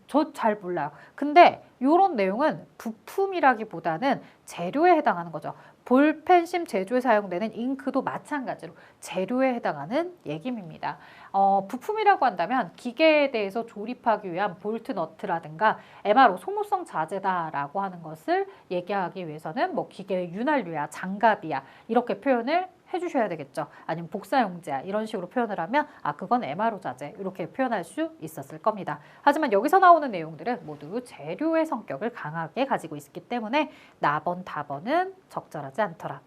Speaker 1: 저 잘 몰라요. 근데 이런 내용은 부품이라기보다는 재료에 해당하는 거죠. 볼펜심 제조에 사용되는 잉크도 마찬가지로 재료에 해당하는 얘기입니다. 부품이라고 한다면 기계에 대해서 조립하기 위한 볼트 너트라든가 MRO 소모성 자재다라고 하는 것을 얘기하기 위해서는 뭐 기계의 윤활유야, 장갑이야 이렇게 표현을 해주셔야 되겠죠. 아니면 복사용제야 이런 식으로 표현을 하면 그건 MRO 자재 이렇게 표현할 수 있었을 겁니다. 하지만 여기서 나오는 내용들은 모두 재료의 성격을 강하게 가지고 있기 때문에 나번, 다번은 적절하지 않더라.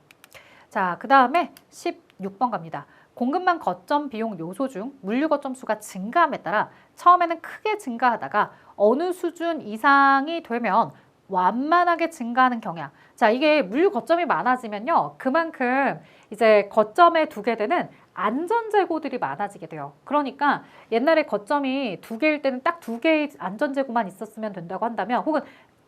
Speaker 1: 자, 그 다음에 16번 갑니다. 공급망 거점 비용 요소 중 물류 거점 수가 증가함에 따라 처음에는 크게 증가하다가 어느 수준 이상이 되면 완만하게 증가하는 경향. 자, 이게 물류 거점이 많아지면요. 그만큼 이제 거점에 두게 되는 안전재고들이 많아지게 돼요. 그러니까 옛날에 거점이 2개일 때는 딱 2개의 안전재고만 있었으면 된다고 한다면 혹은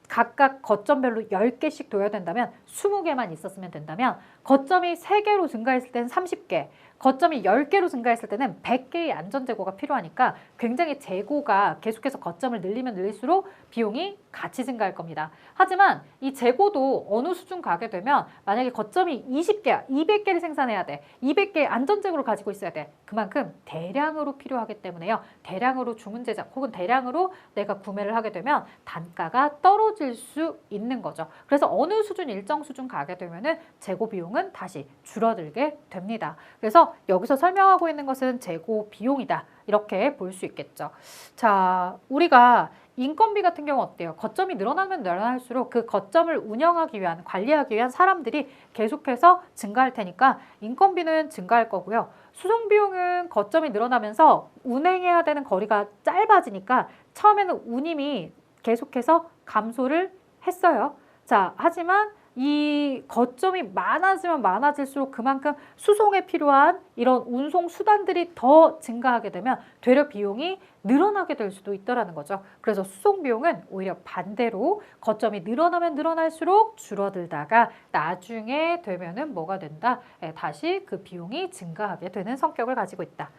Speaker 1: 각각 거점별로 10개씩 둬야 된다면 20개만 있었으면 된다면 거점이 3개로 증가했을 때는 30개, 거점이 10개로 증가했을 때는 100개의 안전재고가 필요하니까 굉장히 재고가 계속해서 거점을 늘리면 늘릴수록 비용이 같이 증가할 겁니다. 하지만 이 재고도 어느 수준 가게 되면 만약에 거점이 20개야, 200개를 생산해야 돼. 200개의 안전재고를 가지고 있어야 돼. 그만큼 대량으로 필요하기 때문에요. 대량으로 주문 제작 혹은 대량으로 내가 구매를 하게 되면 단가가 떨어질 수 있는 거죠. 그래서 어느 수준 일정 수준 가게 되면은 재고 비용은 다시 줄어들게 됩니다. 그래서 여기서 설명하고 있는 것은 재고 비용이다. 이렇게 볼 수 있겠죠. 자, 우리가 인건비 같은 경우 어때요? 거점이 늘어나면 늘어날수록 그 거점을 운영하기 위한, 관리하기 위한 사람들이 계속해서 증가할 테니까 인건비는 증가할 거고요. 수송 비용은 거점이 늘어나면서 운행해야 되는 거리가 짧아지니까 처음에는 운임이 계속해서 감소를 했어요. 자, 하지만 이 거점이 많아지면 많아질수록 그만큼 수송에 필요한 이런 운송 수단들이 더 증가하게 되면 되려 비용이 늘어나게 될 수도 있다는 거죠. 그래서 수송 비용은 오히려 반대로 거점이 늘어나면 늘어날수록 줄어들다가 나중에 되면은 뭐가 된다? 다시 그 비용이 증가하게 되는 성격을 가지고 있다.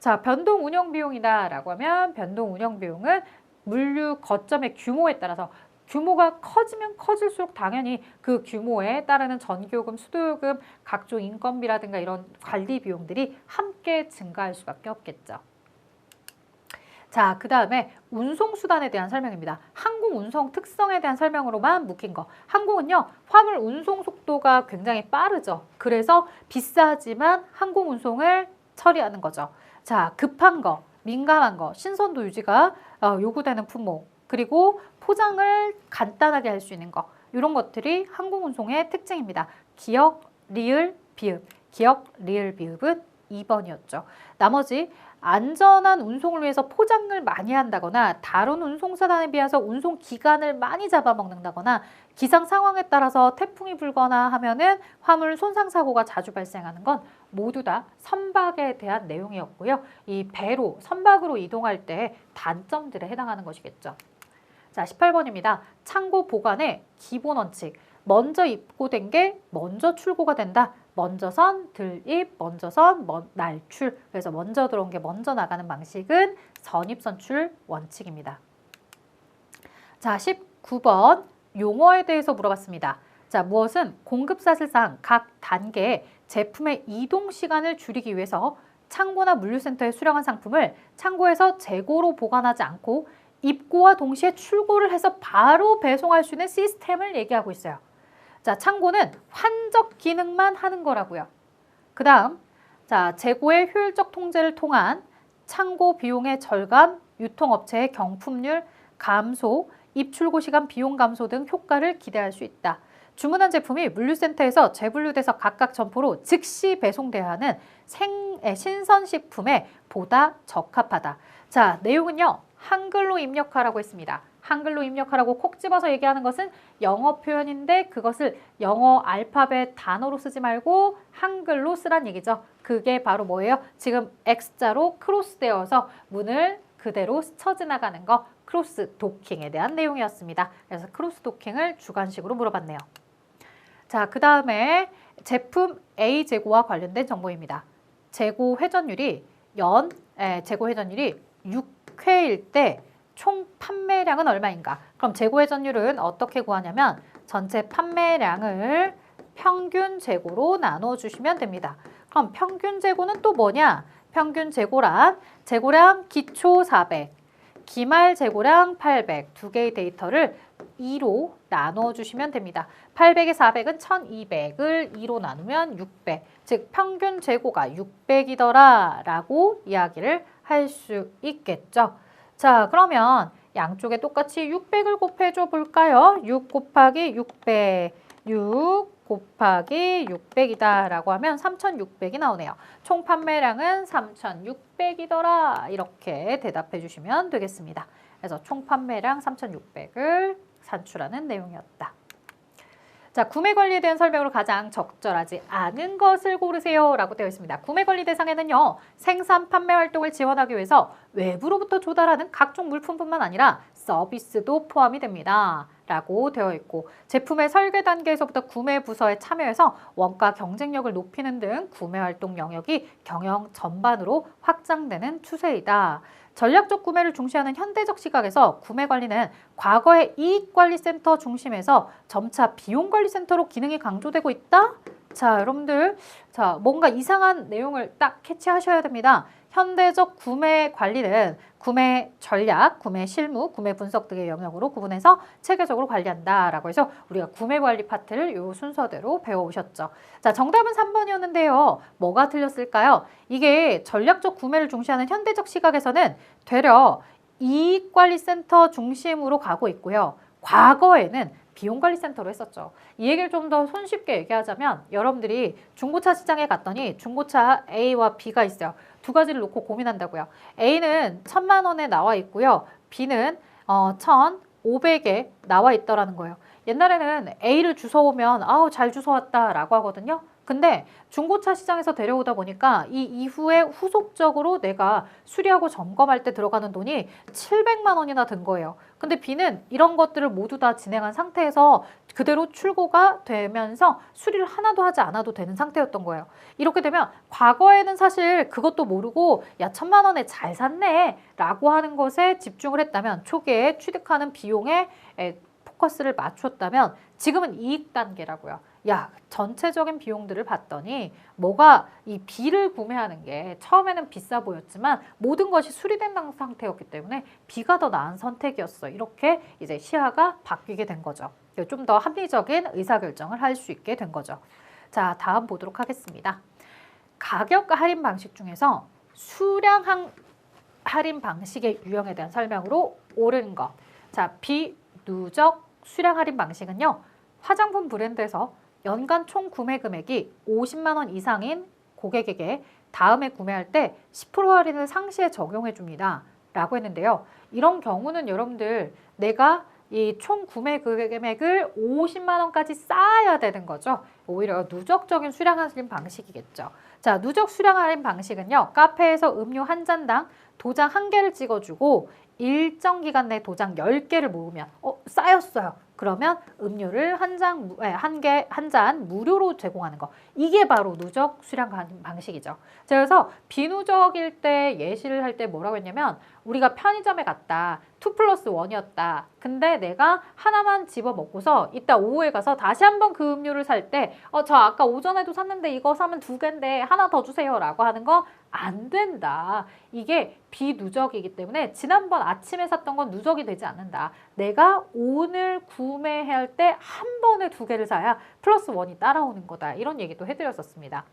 Speaker 1: 자, 변동 운영 비용이다라고 하면 변동 운영 비용은 물류 거점의 규모에 따라서 규모가 커지면 커질수록 당연히 그 규모에 따르는 전기요금, 수도요금, 각종 인건비라든가 이런 관리 비용들이 함께 증가할 수밖에 없겠죠. 자, 그 다음에 운송수단에 대한 설명입니다. 항공 운송 특성에 대한 설명으로만 묶인 거. 항공은요, 화물 운송 속도가 굉장히 빠르죠. 그래서 비싸지만 항공 운송을 처리하는 거죠. 자, 급한 거, 민감한 거, 신선도 유지가 요구되는 품목. 그리고 포장을 간단하게 할 수 있는 거 이런 것들이 항공운송의 특징입니다. 기역, 리을, 비읍. 기역, 리을, 비읍은 2번이었죠. 나머지 안전한 운송을 위해서 포장을 많이 한다거나 다른 운송수단에 비해서 운송 기간을 많이 잡아먹는다거나 기상 상황에 따라서 태풍이 불거나 하면은 화물 손상 사고가 자주 발생하는 건 모두 다 선박에 대한 내용이었고요. 이 배로 선박으로 이동할 때 단점들에 해당하는 것이겠죠. 자, 18번입니다. 창고 보관의 기본 원칙. 먼저 입고된 게 먼저 출고가 된다. 먼저선 들입, 먼저선 날출. 그래서 먼저 들어온 게 먼저 나가는 방식은 선입선출 원칙입니다. 자, 19번 용어에 대해서 물어봤습니다. 자, 무엇은 공급사실상 각 단계의 제품의 이동 시간을 줄이기 위해서 창고나 물류센터에 수령한 상품을 창고에서 재고로 보관하지 않고 입고와 동시에 출고를 해서 바로 배송할 수 있는 시스템을 얘기하고 있어요. 자, 창고는 환적 기능만 하는 거라고요. 그 다음, 자, 재고의 효율적 통제를 통한 창고 비용의 절감, 유통업체의 경품률 감소, 입출고 시간 비용 감소 등 효과를 기대할 수 있다. 주문한 제품이 물류센터에서 재분류돼서 각각 점포로 즉시 배송돼야 하는 신선식품에 보다 적합하다. 자, 내용은요. 한글로 입력하라고 했습니다. 한글로 입력하라고 콕 집어서 얘기하는 것은 영어 표현인데 그것을 영어 알파벳 단어로 쓰지 말고 한글로 쓰란 얘기죠. 그게 바로 뭐예요? 지금 X자로 크로스되어서 문을 그대로 스쳐 지나가는 거, 크로스 도킹에 대한 내용이었습니다. 그래서 크로스 도킹을 주관식으로 물어봤네요. 자, 그 다음에 제품 A 재고와 관련된 정보입니다. 재고 회전율이 재고 회전율이 6회일 때 총 판매량은 얼마인가? 그럼 재고 회전율은 어떻게 구하냐면 전체 판매량을 평균 재고로 나눠주시면 됩니다. 그럼 평균 재고는 또 뭐냐? 평균 재고란 재고량 기초 400, 기말 재고량 800 두 개의 데이터를 2로 나눠주시면 됩니다. 800에 400은 1200을 2로 나누면 600, 즉 평균 재고가 600이더라 라고 이야기를 할 수 있겠죠. 자, 그러면 양쪽에 똑같이 600을 곱해줘 볼까요? 6 곱하기 600, 6 곱하기 600이다 라고 하면 3600이 나오네요. 총 판매량은 3600이더라 이렇게 대답해 주시면 되겠습니다. 그래서 총 판매량 3600을 산출하는 내용이었다. 자, 구매 관리에 대한 설명으로 가장 적절하지 않은 것을 고르세요 라고 되어 있습니다. 구매 관리 대상에는요, 생산 판매 활동을 지원하기 위해서 외부로부터 조달하는 각종 물품뿐만 아니라 서비스도 포함이 됩니다 라고 되어 있고, 제품의 설계 단계에서부터 구매 부서에 참여해서 원가 경쟁력을 높이는 등 구매 활동 영역이 경영 전반으로 확장되는 추세이다. 전략적 구매를 중시하는 현대적 시각에서 구매 관리는 과거의 이익관리센터 중심에서 점차 비용관리센터로 기능이 강조되고 있다? 자, 여러분들, 자, 뭔가 이상한 내용을 딱 캐치하셔야 됩니다. 현대적 구매 관리는 구매 전략, 구매 실무, 구매 분석 등의 영역으로 구분해서 체계적으로 관리한다라고 해서 우리가 구매 관리 파트를 이 순서대로 배워오셨죠. 자, 정답은 3번이었는데요. 뭐가 틀렸을까요? 이게 전략적 구매를 중시하는 현대적 시각에서는 되려 이익관리센터 중심으로 가고 있고요. 과거에는 비용관리센터로 했었죠. 이 얘기를 좀 더 손쉽게 얘기하자면 여러분들이 중고차 시장에 갔더니 중고차 A와 B가 있어요. 두 가지를 놓고 고민한다고요. A는 1000만 원에 나와 있고요. B는 1500에 나와 있더라는 거예요. 옛날에는 A를 주워오면 아우 잘 주워왔다 라고 하거든요. 근데 중고차 시장에서 데려오다 보니까 이 이후에 후속적으로 내가 수리하고 점검할 때 들어가는 돈이 700만 원이나 든 거예요. 근데 B는 이런 것들을 모두 다 진행한 상태에서 그대로 출고가 되면서 수리를 하나도 하지 않아도 되는 상태였던 거예요. 이렇게 되면 과거에는 사실 그것도 모르고 야 1000만 원에 잘 샀네 라고 하는 것에 집중을 했다면, 초기에 취득하는 비용에 포커스를 맞췄다면 지금은 이익 단계라고요. 야, 전체적인 비용들을 봤더니 뭐가 이 B를 구매하는 게 처음에는 비싸 보였지만 모든 것이 수리된 상태였기 때문에 B가 더 나은 선택이었어. 이렇게 이제 시야가 바뀌게 된 거죠. 좀 더 합리적인 의사결정을 할 수 있게 된 거죠. 자, 다음 보도록 하겠습니다. 가격 할인 방식 중에서 수량 할인 방식의 유형에 대한 설명으로 옳은 것. 자, 비누적 수량 할인 방식은요, 화장품 브랜드에서 연간 총 구매 금액이 50만 원 이상인 고객에게 다음에 구매할 때 10% 할인을 상시에 적용해 줍니다 라고 했는데요. 이런 경우는 여러분들 내가 이 총 구매 금액을 50만 원까지 쌓아야 되는 거죠. 오히려 누적적인 수량 할인 방식이겠죠. 자, 누적 수량 할인 방식은요, 카페에서 음료 한 잔당 도장 1개를 찍어주고 일정 기간 내 도장 10개를 모으면 쌓였어요. 그러면 음료를 한 잔 무료로 제공하는 거. 이게 바로 누적 수량 방식이죠. 자, 그래서 비누적일 때 예시를 할 때 뭐라고 했냐면, 우리가 편의점에 갔다. 2+1이었다. 근데 내가 하나만 집어 먹고서 이따 오후에 가서 다시 한번 그 음료를 살 때 저 아까 오전에도 샀는데 이거 사면 2개인데 하나 더 주세요 라고 하는 거 안 된다. 이게 비누적이기 때문에 지난번 아침에 샀던 건 누적이 되지 않는다. 내가 오늘 구매할 때 한 번에 2개를 사야 +1이 따라오는 거다. 이런 얘기도 해드렸었습니다.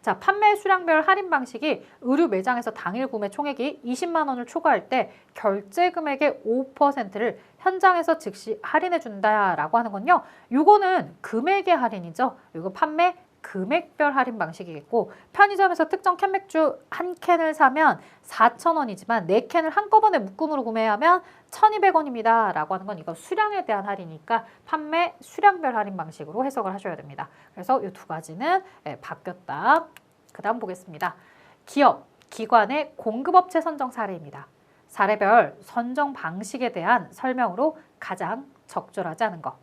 Speaker 1: 자, 판매 수량별 할인 방식이 의류 매장에서 당일 구매 총액이 20만 원을 초과할 때 결제 금액의 5%를 현장에서 즉시 할인해 준다라고 하는 건요. 요거는 금액의 할인이죠. 이거 판매 금액별 할인 방식이겠고, 편의점에서 특정 캔맥주 한 캔을 사면 4,000원이지만 4캔을 한꺼번에 묶음으로 구매하면 1,200원입니다 라고 하는 건 이거 수량에 대한 할인이니까 판매 수량별 할인 방식으로 해석을 하셔야 됩니다. 그래서 이 두 가지는 바뀌었다. 그 다음 보겠습니다. 기업, 기관의 공급업체 선정 사례입니다. 사례별 선정 방식에 대한 설명으로 가장 적절하지 않은 것.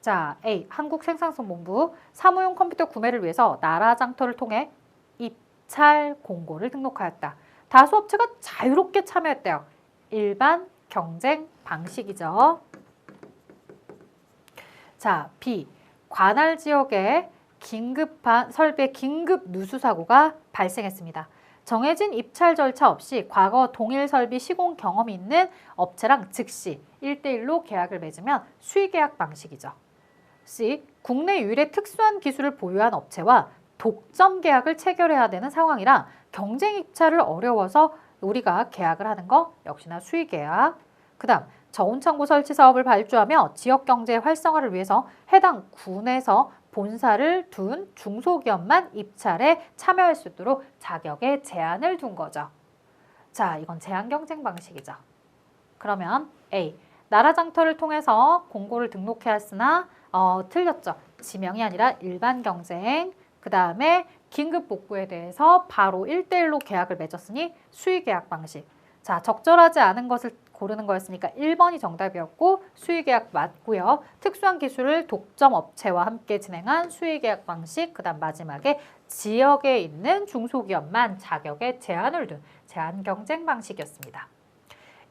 Speaker 1: 자, A. 한국생산성본부 사무용 컴퓨터 구매를 위해서 나라 장터를 통해 입찰 공고를 등록하였다. 다수 업체가 자유롭게 참여했대요. 일반 경쟁 방식이죠. 자, B. 관할 지역에 긴급한 설비의 긴급 누수 사고가 발생했습니다. 정해진 입찰 절차 없이 과거 동일 설비 시공 경험이 있는 업체랑 즉시 1대1로 계약을 맺으면 수의계약 방식이죠. C. 국내 유일의 특수한 기술을 보유한 업체와 독점 계약을 체결해야 되는 상황이라 경쟁 입찰을 어려워서 우리가 계약을 하는 거 역시나 수의계약. 그 다음 저온창고 설치 사업을 발주하며 지역경제 활성화를 위해서 해당 군에서 본사를 둔 중소기업만 입찰에 참여할 수 있도록 자격에 제한을 둔 거죠. 자, 이건 제한 경쟁 방식이죠. 그러면 A. 나라 장터를 통해서 공고를 등록해야 했으나 틀렸죠. 지명이 아니라 일반 경쟁. 그 다음에 긴급 복구에 대해서 바로 1대1로 계약을 맺었으니 수의계약 방식. 자, 적절하지 않은 것을 고르는 거였으니까 1번이 정답이었고 수의계약 맞고요. 특수한 기술을 독점 업체와 함께 진행한 수의계약 방식. 그 다음 마지막에 지역에 있는 중소기업만 자격에 제한을 둔 제한 경쟁 방식이었습니다.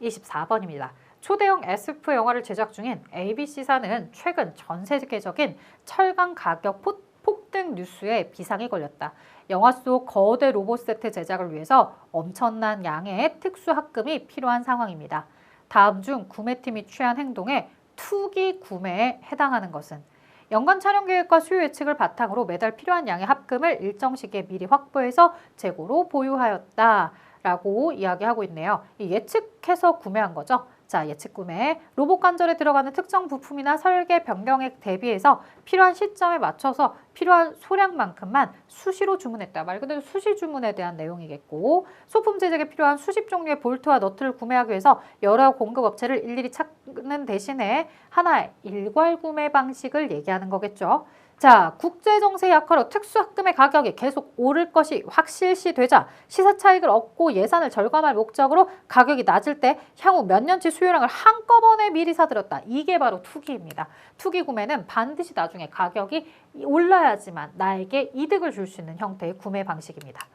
Speaker 1: 24번입니다. 초대형 SF 영화를 제작 중인 ABC사는 최근 전 세계적인 철강 가격 폭등 뉴스에 비상이 걸렸다. 영화 속 거대 로봇 세트 제작을 위해서 엄청난 양의 특수 합금이 필요한 상황입니다. 다음 중 구매팀이 취한 행동에 투기 구매에 해당하는 것은 연간 촬영 계획과 수요 예측을 바탕으로 매달 필요한 양의 합금을 일정 시기에 미리 확보해서 재고로 보유하였다라고 이야기하고 있네요. 이 예측해서 구매한 거죠. 자, 예측 구매. 로봇 관절에 들어가는 특정 부품이나 설계 변경에 대비해서 필요한 시점에 맞춰서 필요한 소량만큼만 수시로 주문했다. 말 그대로 수시 주문에 대한 내용이겠고, 소품 제작에 필요한 수십 종류의 볼트와 너트를 구매하기 위해서 여러 공급 업체를 일일이 찾는 대신에 하나의 일괄 구매 방식을 얘기하는 거겠죠. 자, 국제정세 약화로 특수합금의 가격이 계속 오를 것이 확실시 되자 시세 차익을 얻고 예산을 절감할 목적으로 가격이 낮을 때 향후 몇 년치 수요량을 한꺼번에 미리 사들였다. 이게 바로 투기입니다. 투기 구매는 반드시 나중에 가격이 올라야지만 나에게 이득을 줄 수 있는 형태의 구매 방식입니다.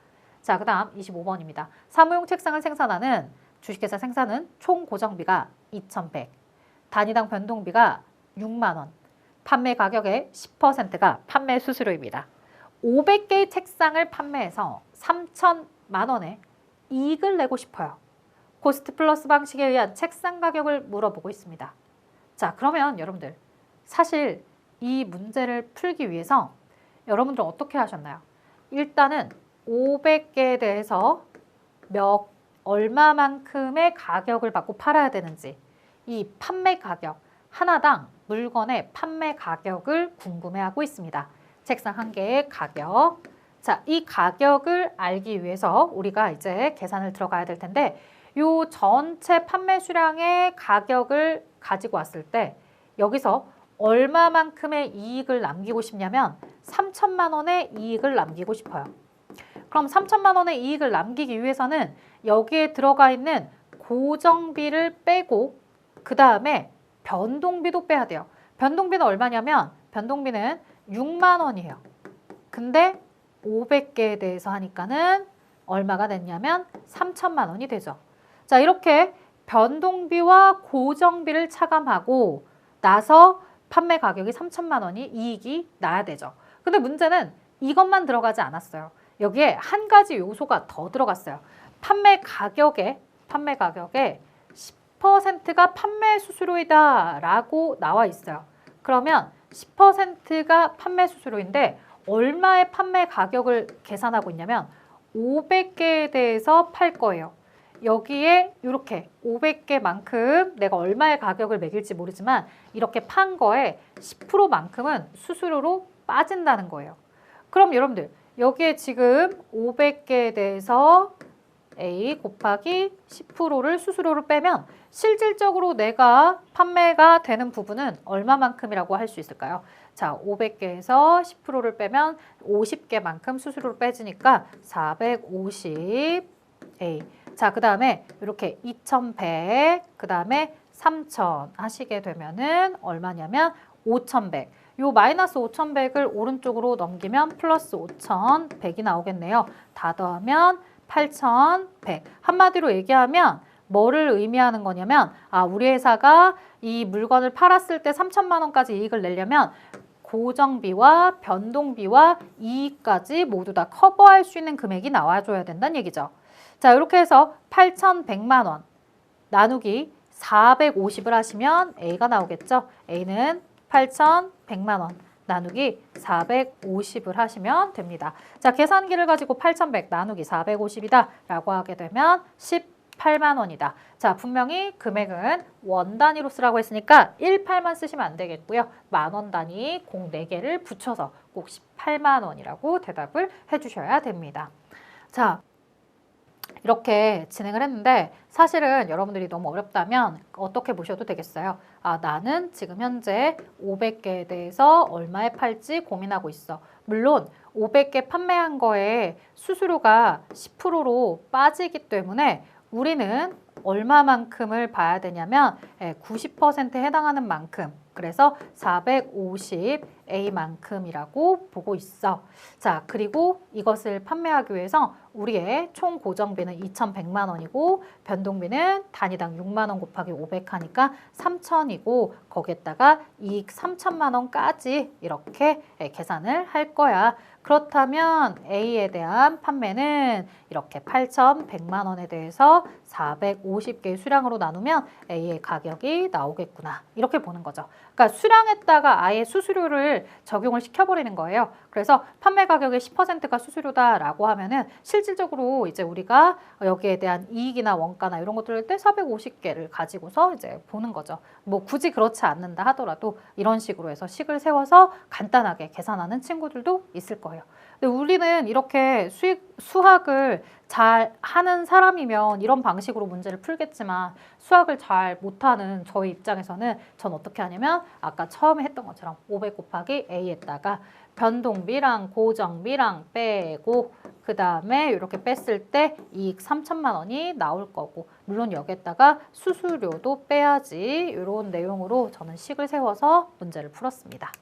Speaker 1: 자, 그 다음 25번입니다. 사무용 책상을 생산하는 주식회사 생산은 총 고정비가 2,100, 단위당 변동비가 6만 원. 판매 가격의 10%가 판매 수수료입니다. 500개의 책상을 판매해서 3천만 원의 이익을 내고 싶어요. 코스트 플러스 방식에 의한 책상 가격을 물어보고 있습니다. 자, 그러면 여러분들 사실 이 문제를 풀기 위해서 여러분들 어떻게 하셨나요? 일단은 500개에 대해서 얼마만큼의 가격을 받고 팔아야 되는지 이 판매 가격 하나당 물건의 판매 가격을 궁금해하고 있습니다. 책상 한 개의 가격. 자, 이 가격을 알기 위해서 우리가 이제 계산을 들어가야 될 텐데 요 전체 판매 수량의 가격을 가지고 왔을 때 여기서 얼마만큼의 이익을 남기고 싶냐면 3천만 원의 이익을 남기고 싶어요. 그럼 3천만 원의 이익을 남기기 위해서는 여기에 들어가 있는 고정비를 빼고 그 다음에 변동비도 빼야 돼요. 변동비는 얼마냐면 변동비는 6만 원이에요. 근데 500개에 대해서 하니까는 얼마가 됐냐면 3천만 원이 되죠. 자, 이렇게 변동비와 고정비를 차감하고 나서 판매 가격이 3천만 원이 이익이 나야 되죠. 근데 문제는 이것만 들어가지 않았어요. 여기에 한 가지 요소가 더 들어갔어요. 판매 가격에 10%가 판매 수수료이다 라고 나와 있어요. 그러면 10%가 판매 수수료인데 얼마의 판매 가격을 계산하고 있냐면 500개에 대해서 팔 거예요. 여기에 이렇게 500개만큼 내가 얼마의 가격을 매길지 모르지만 이렇게 판 거에 10%만큼은 수수료로 빠진다는 거예요. 그럼 여러분들 여기에 지금 500개에 대해서 A 곱하기 10%를 수수료로 빼면 실질적으로 내가 판매가 되는 부분은 얼마만큼이라고 할 수 있을까요? 자, 500개에서 10%를 빼면 50개만큼 수수료를 빼지니까 450 A. 자, 그 다음에 이렇게 2,100, 그 다음에 3,000 하시게 되면은 얼마냐면 5,100. 요 마이너스 5,100을 오른쪽으로 넘기면 플러스 5,100이 나오겠네요. 다 더하면 8,100. 한마디로 얘기하면 뭐를 의미하는 거냐면 우리 회사가 이 물건을 팔았을 때 3천만 원까지 이익을 내려면 고정비와 변동비와 이익까지 모두 다 커버할 수 있는 금액이 나와줘야 된다는 얘기죠. 자, 이렇게 해서 8,100만 원 나누기 450을 하시면 A가 나오겠죠. A는 8,100만 원 나누기 450을 하시면 됩니다. 자, 계산기를 가지고 8,100 나누기 450이다 라고 하게 되면 18만 원이다. 자, 분명히 금액은 원 단위로 쓰라고 했으니까 18만 쓰시면 안 되겠고요. 만원 단위 공 4개를 붙여서 꼭 18만 원이라고 대답을 해주셔야 됩니다. 자, 이렇게 진행을 했는데 사실은 여러분들이 너무 어렵다면 어떻게 보셔도 되겠어요. 나는 지금 현재 500개에 대해서 얼마에 팔지 고민하고 있어. 물론 500개 판매한 거에 수수료가 10%로 빠지기 때문에 우리는 얼마만큼을 봐야 되냐면 90%에 해당하는 만큼, 그래서 450A만큼이라고 보고 있어. 자, 그리고 이것을 판매하기 위해서 우리의 총 고정비는 2,100만 원이고 변동비는 단위당 6만 원 곱하기 500 하니까 3,000이고 거기에다가 이익 3천만 원까지 이렇게 계산을 할 거야. 그렇다면 A에 대한 판매는 이렇게 8,100만 원에 대해서 450개의 수량으로 나누면 A의 가격이 나오겠구나. 이렇게 보는 거죠. 그러니까 수량에다가 아예 수수료를 적용을 시켜버리는 거예요. 그래서 판매 가격의 10%가 수수료다라고 하면은 실질적으로 이제 우리가 여기에 대한 이익이나 원가나 이런 것들을 때 450개를 가지고서 이제 보는 거죠. 뭐 굳이 그렇지 않는다 하더라도 이런 식으로 해서 식을 세워서 간단하게 계산하는 친구들도 있을 거예요. 근데 우리는 이렇게 수학을 잘 하는 사람이면 이런 방식으로 문제를 풀겠지만 수학을 잘 못하는 저희 입장에서는 전 어떻게 하냐면 아까 처음에 했던 것처럼 500 곱하기 A에다가 변동비랑 고정비랑 빼고 그 다음에 이렇게 뺐을 때 이익 3천만 원이 나올 거고 물론 여기에다가 수수료도 빼야지 이런 내용으로 저는 식을 세워서 문제를 풀었습니다.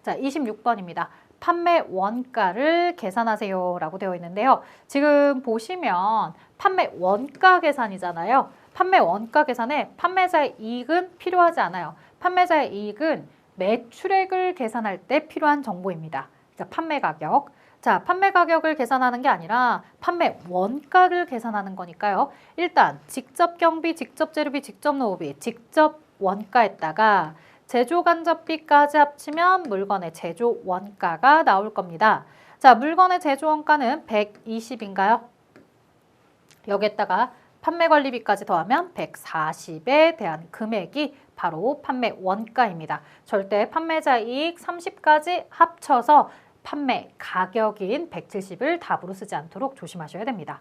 Speaker 1: 자, 26번입니다. 판매 원가를 계산하세요 라고 되어 있는데요. 지금 보시면 판매 원가 계산이잖아요. 판매 원가 계산에 판매자의 이익은 필요하지 않아요. 판매자의 이익은 매출액을 계산할 때 필요한 정보입니다. 자, 판매 가격. 자, 판매 가격을 계산하는 게 아니라 판매 원가를 계산하는 거니까요. 일단 직접 경비, 직접 재료비, 직접 노후비, 직접 원가에다가 제조 간접비까지 합치면 물건의 제조 원가가 나올 겁니다. 자, 물건의 제조 원가는 120인가요? 여기에다가 판매 관리비까지 더하면 140에 대한 금액이 바로 판매 원가입니다. 절대 판매자 이익 30까지 합쳐서 판매 가격인 170을 답으로 쓰지 않도록 조심하셔야 됩니다.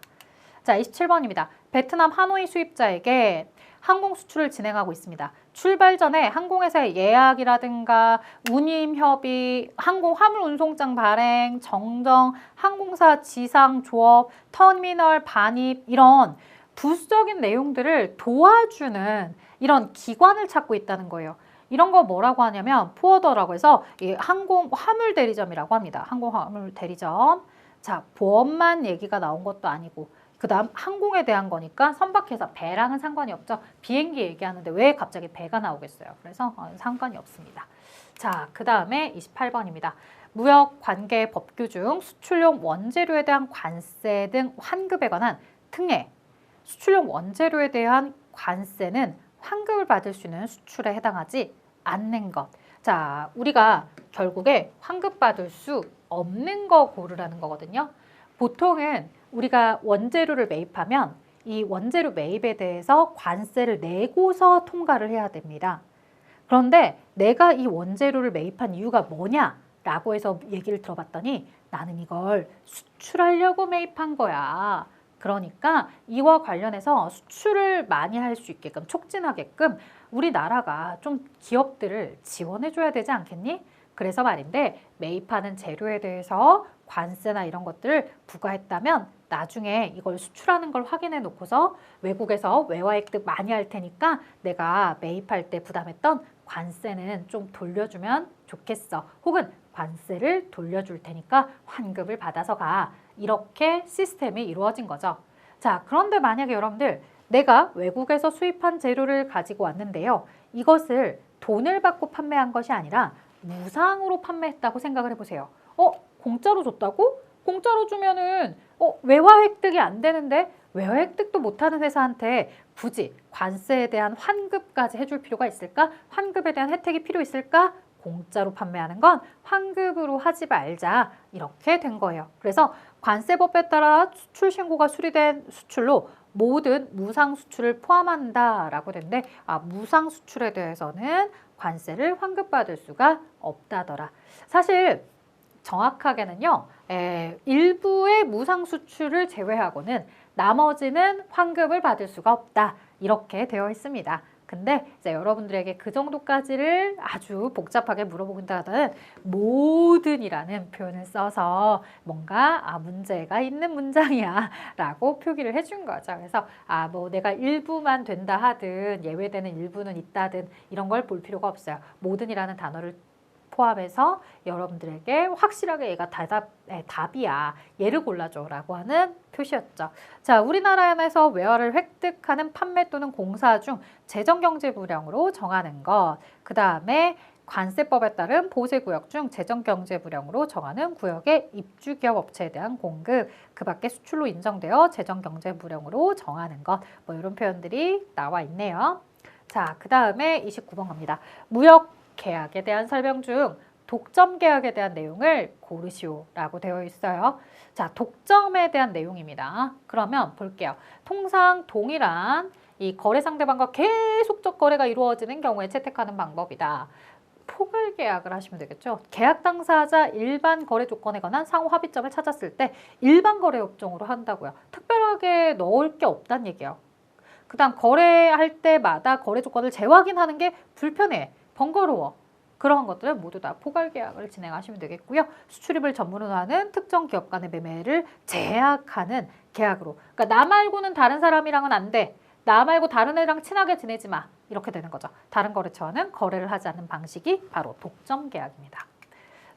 Speaker 1: 자, 27번입니다. 베트남 하노이 수입자에게 항공 수출을 진행하고 있습니다. 출발 전에 항공회사의 예약이라든가 운임 협의, 항공 화물 운송장 발행, 정정, 항공사 지상 조업, 터미널 반입 이런 부수적인 내용들을 도와주는 이런 기관을 찾고 있다는 거예요. 이런 거 뭐라고 하냐면 포어더라고 해서 이 항공 화물 대리점이라고 합니다. 항공 화물 대리점. 자, 보험만 얘기가 나온 것도 아니고 그 다음 항공에 대한 거니까 선박회사 배랑은 상관이 없죠. 비행기 얘기하는데 왜 갑자기 배가 나오겠어요. 그래서 상관이 없습니다. 자, 그 다음에 28번입니다. 무역관계 법규 중 수출용 원재료에 대한 관세 등 환급에 관한 특례. 수출용 원재료에 대한 관세는 환급을 받을 수 있는 수출에 해당하지 않는 것. 자, 우리가 결국에 환급받을 수 없는 거 고르라는 거거든요. 보통은 우리가 원재료를 매입하면 이 원재료 매입에 대해서 관세를 내고서 통과를 해야 됩니다. 그런데 내가 이 원재료를 매입한 이유가 뭐냐라고 해서 얘기를 들어봤더니 나는 이걸 수출하려고 매입한 거야. 그러니까 이와 관련해서 수출을 많이 할 수 있게끔 촉진하게끔 우리나라가 좀 기업들을 지원해 줘야 되지 않겠니? 그래서 말인데 매입하는 재료에 대해서 관세나 이런 것들을 부과했다면 나중에 이걸 수출하는 걸 확인해 놓고서 외국에서 외화획득 많이 할 테니까 내가 매입할 때 부담했던 관세는 좀 돌려주면 좋겠어. 혹은 관세를 돌려줄 테니까 환급을 받아서 가. 이렇게 시스템이 이루어진 거죠. 자, 그런데 만약에 여러분들 내가 외국에서 수입한 재료를 가지고 왔는데요. 이것을 돈을 받고 판매한 것이 아니라 무상으로 판매했다고 생각을 해보세요. 공짜로 줬다고? 공짜로 주면은 외화 획득이 안 되는데 외화 획득도 못하는 회사한테 굳이 관세에 대한 환급까지 해줄 필요가 있을까? 환급에 대한 혜택이 필요 있을까? 공짜로 판매하는 건 환급으로 하지 말자 이렇게 된 거예요. 그래서 관세법에 따라 수출 신고가 수리된 수출로 모든 무상 수출을 포함한다라고 되는데 무상 수출에 대해서는 관세를 환급받을 수가 없다더라. 사실 정확하게는요. 일부의 무상 수출을 제외하고는 나머지는 환급을 받을 수가 없다. 이렇게 되어 있습니다. 근데 이제 여러분들에게 그 정도까지를 아주 복잡하게 물어보긴다는 모든이라는 표현을 써서 뭔가 문제가 있는 문장이야 라고 표기를 해준 거죠. 그래서 뭐 내가 일부만 된다 하든 예외되는 일부는 있다든 이런 걸 볼 필요가 없어요. 모든이라는 단어를 포함해서 여러분들에게 확실하게 얘가 답이야. 얘를 골라줘 라고 하는 표시였죠. 자, 우리나라에서 외화를 획득하는 판매 또는 공사 중 재정경제불량으로 정하는 것. 그 다음에 관세법에 따른 보세구역 중 재정경제불량으로 정하는 구역의 입주기업 업체에 대한 공급, 그 밖에 수출로 인정되어 재정경제불량으로 정하는 것. 뭐 이런 표현들이 나와 있네요. 자, 그 다음에 29번 갑니다. 무역 계약에 대한 설명 중 독점 계약에 대한 내용을 고르시오라고 되어 있어요. 자, 독점에 대한 내용입니다. 그러면 볼게요. 통상 동일한 이 거래 상대방과 계속적 거래가 이루어지는 경우에 채택하는 방법이다. 포괄 계약을 하시면 되겠죠. 계약 당사자 일반 거래 조건에 관한 상호 합의점을 찾았을 때 일반 거래 업종으로 한다고요. 특별하게 넣을 게 없다는 얘기예요. 그 다음 거래할 때마다 거래 조건을 재확인하는 게 불편해. 번거로워. 그러한 것들은 모두 다 포괄 계약을 진행하시면 되겠고요. 수출입을 전문으로 하는 특정 기업 간의 매매를 제약하는 계약으로. 그러니까 나 말고는 다른 사람이랑은 안 돼. 나 말고 다른 애랑 친하게 지내지 마. 이렇게 되는 거죠. 다른 거래처와는 거래를 하지 않는 방식이 바로 독점 계약입니다.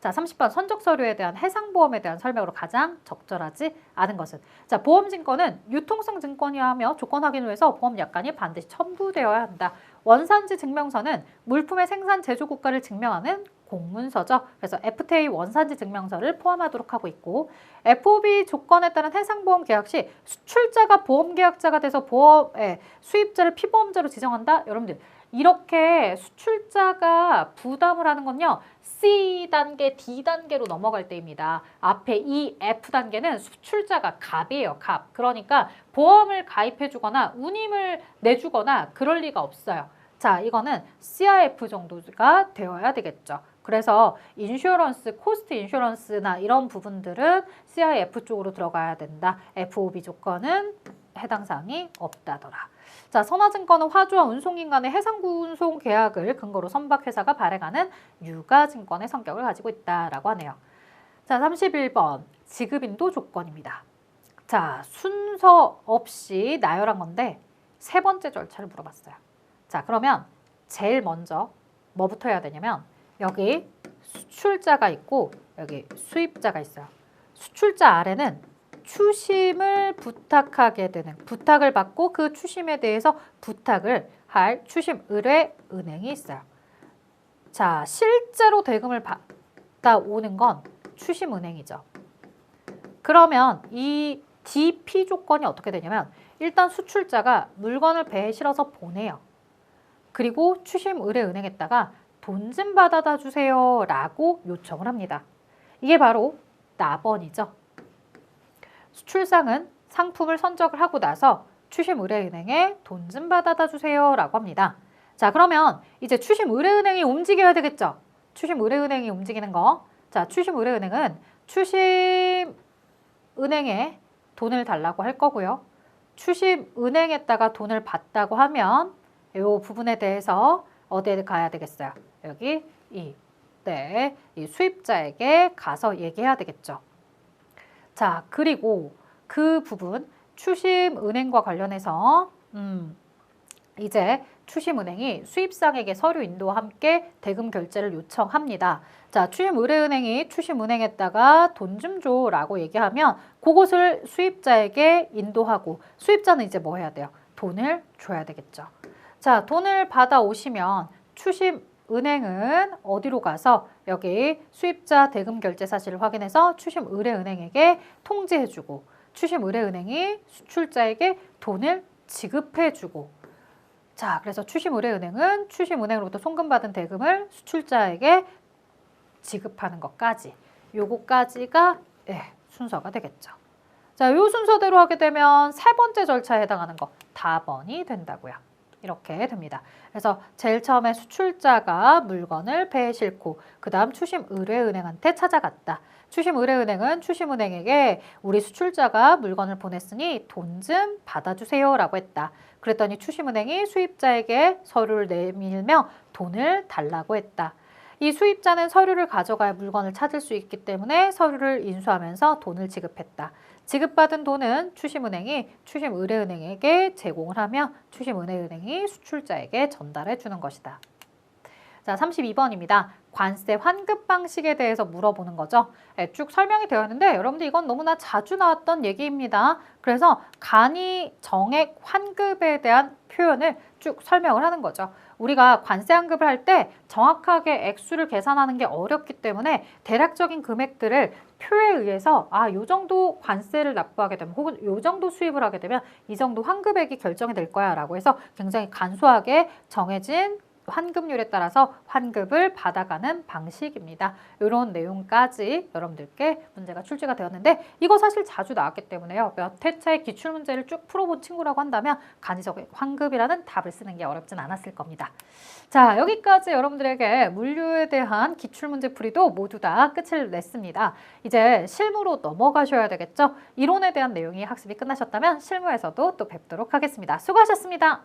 Speaker 1: 자, 30번 선적 서류에 대한 해상보험에 대한 설명으로 가장 적절하지 않은 것은. 자, 보험증권은 유통성 증권이야 하며 조건 확인 후에서 보험 약관이 반드시 첨부되어야 한다. 원산지 증명서는 물품의 생산 제조 국가를 증명하는 공문서죠. 그래서 FTA 원산지 증명서를 포함하도록 하고 있고, FOB 조건에 따른 해상보험 계약 시 수출자가 보험계약자가 돼서 수입자를 피보험자로 지정한다. 여러분들 이렇게 수출자가 부담을 하는 건요. C단계, D단계로 넘어갈 때입니다. 앞에 이 F단계는 수출자가 갑이에요. 갑. 그러니까 보험을 가입해 주거나 운임을 내주거나 그럴 리가 없어요. 자, 이거는 CIF 정도가 되어야 되겠죠. 그래서 인슈어런스, 코스트 인슈어런스나 이런 부분들은 CIF 쪽으로 들어가야 된다. FOB 조건은 해당 사항이 없다더라. 자, 선화증권은 화주와 운송인 간의 해상운송 계약을 근거로 선박회사가 발행하는 유가증권의 성격을 가지고 있다라고 하네요. 자, 31번 지급인도 조건입니다. 자, 순서 없이 나열한 건데 세 번째 절차를 물어봤어요. 자, 그러면 제일 먼저 뭐부터 해야 되냐면 여기 수출자가 있고 여기 수입자가 있어요. 수출자 아래는 추심을 부탁하게 되는, 부탁을 받고 그 추심에 대해서 부탁을 할 추심 의뢰 은행이 있어요. 자, 실제로 대금을 받다 오는 건 추심 은행이죠. 그러면 이 DP 조건이 어떻게 되냐면 일단 수출자가 물건을 배에 실어서 보내요. 그리고 추심 의뢰 은행에다가 돈 좀 받아다 주세요 라고 요청을 합니다. 이게 바로 납언이죠. 수출상은 상품을 선적을 하고 나서 추심 의뢰은행에 돈 좀 받아다 주세요 라고 합니다. 자, 그러면 이제 추심 의뢰은행이 움직여야 되겠죠. 추심 의뢰은행이 움직이는 거. 자, 추심 의뢰은행은 추심 은행에 돈을 달라고 할 거고요. 추심 은행에다가 돈을 받다고 하면 이 부분에 대해서 어디에 가야 되겠어요? 여기 이 수입자에게 가서 얘기해야 되겠죠. 자, 그리고 그 부분 추심은행과 관련해서 이제 추심은행이 수입상에게 서류 인도와 함께 대금 결제를 요청합니다. 자, 추심의뢰은행이 추심은행에다가 돈 좀 줘라고 얘기하면 그것을 수입자에게 인도하고 수입자는 이제 뭐 해야 돼요? 돈을 줘야 되겠죠. 자, 돈을 받아오시면 추심은행은 어디로 가서 여기 수입자 대금 결제 사실을 확인해서 추심의뢰은행에게 통지해주고 추심의뢰은행이 수출자에게 돈을 지급해주고 자, 그래서 추심의뢰은행은 추심은행으로부터 송금받은 대금을 수출자에게 지급하는 것까지 요거까지가 순서가 되겠죠. 자, 요 순서대로 하게 되면 세 번째 절차에 해당하는 거 답번이 된다고요. 이렇게 됩니다. 그래서 제일 처음에 수출자가 물건을 배에 싣고 그 다음 추심의뢰은행한테 찾아갔다. 추심의뢰은행은 추심은행에게 우리 수출자가 물건을 보냈으니 돈 좀 받아주세요 라고 했다. 그랬더니 추심은행이 수입자에게 서류를 내밀며 돈을 달라고 했다. 이 수입자는 서류를 가져가야 물건을 찾을 수 있기 때문에 서류를 인수하면서 돈을 지급했다. 지급받은 돈은 추심은행이 추심의뢰은행에게 제공을 하며 추심의뢰은행이 수출자에게 전달해 주는 것이다. 자, 32번입니다. 관세 환급 방식에 대해서 물어보는 거죠. 쭉 설명이 되어 있는데 여러분들 이건 너무나 자주 나왔던 얘기입니다. 그래서 간이 정액 환급에 대한 표현을 쭉 설명을 하는 거죠. 우리가 관세 환급을 할 때 정확하게 액수를 계산하는 게 어렵기 때문에 대략적인 금액들을 표에 의해서 요 정도 관세를 납부하게 되면 혹은 요 정도 수입을 하게 되면 이 정도 환급액이 결정이 될 거야 라고 해서 굉장히 간소하게 정해진 환급률에 따라서 환급을 받아가는 방식입니다. 이런 내용까지 여러분들께 문제가 출제가 되었는데 이거 사실 자주 나왔기 때문에요. 몇 회차의 기출문제를 쭉 풀어본 친구라고 한다면 간이적 환급이라는 답을 쓰는 게 어렵진 않았을 겁니다. 자, 여기까지 여러분들에게 물류에 대한 기출문제 풀이도 모두 다 끝을 냈습니다. 이제 실무로 넘어가셔야 되겠죠? 이론에 대한 내용이 학습이 끝나셨다면 실무에서도 또 뵙도록 하겠습니다. 수고하셨습니다.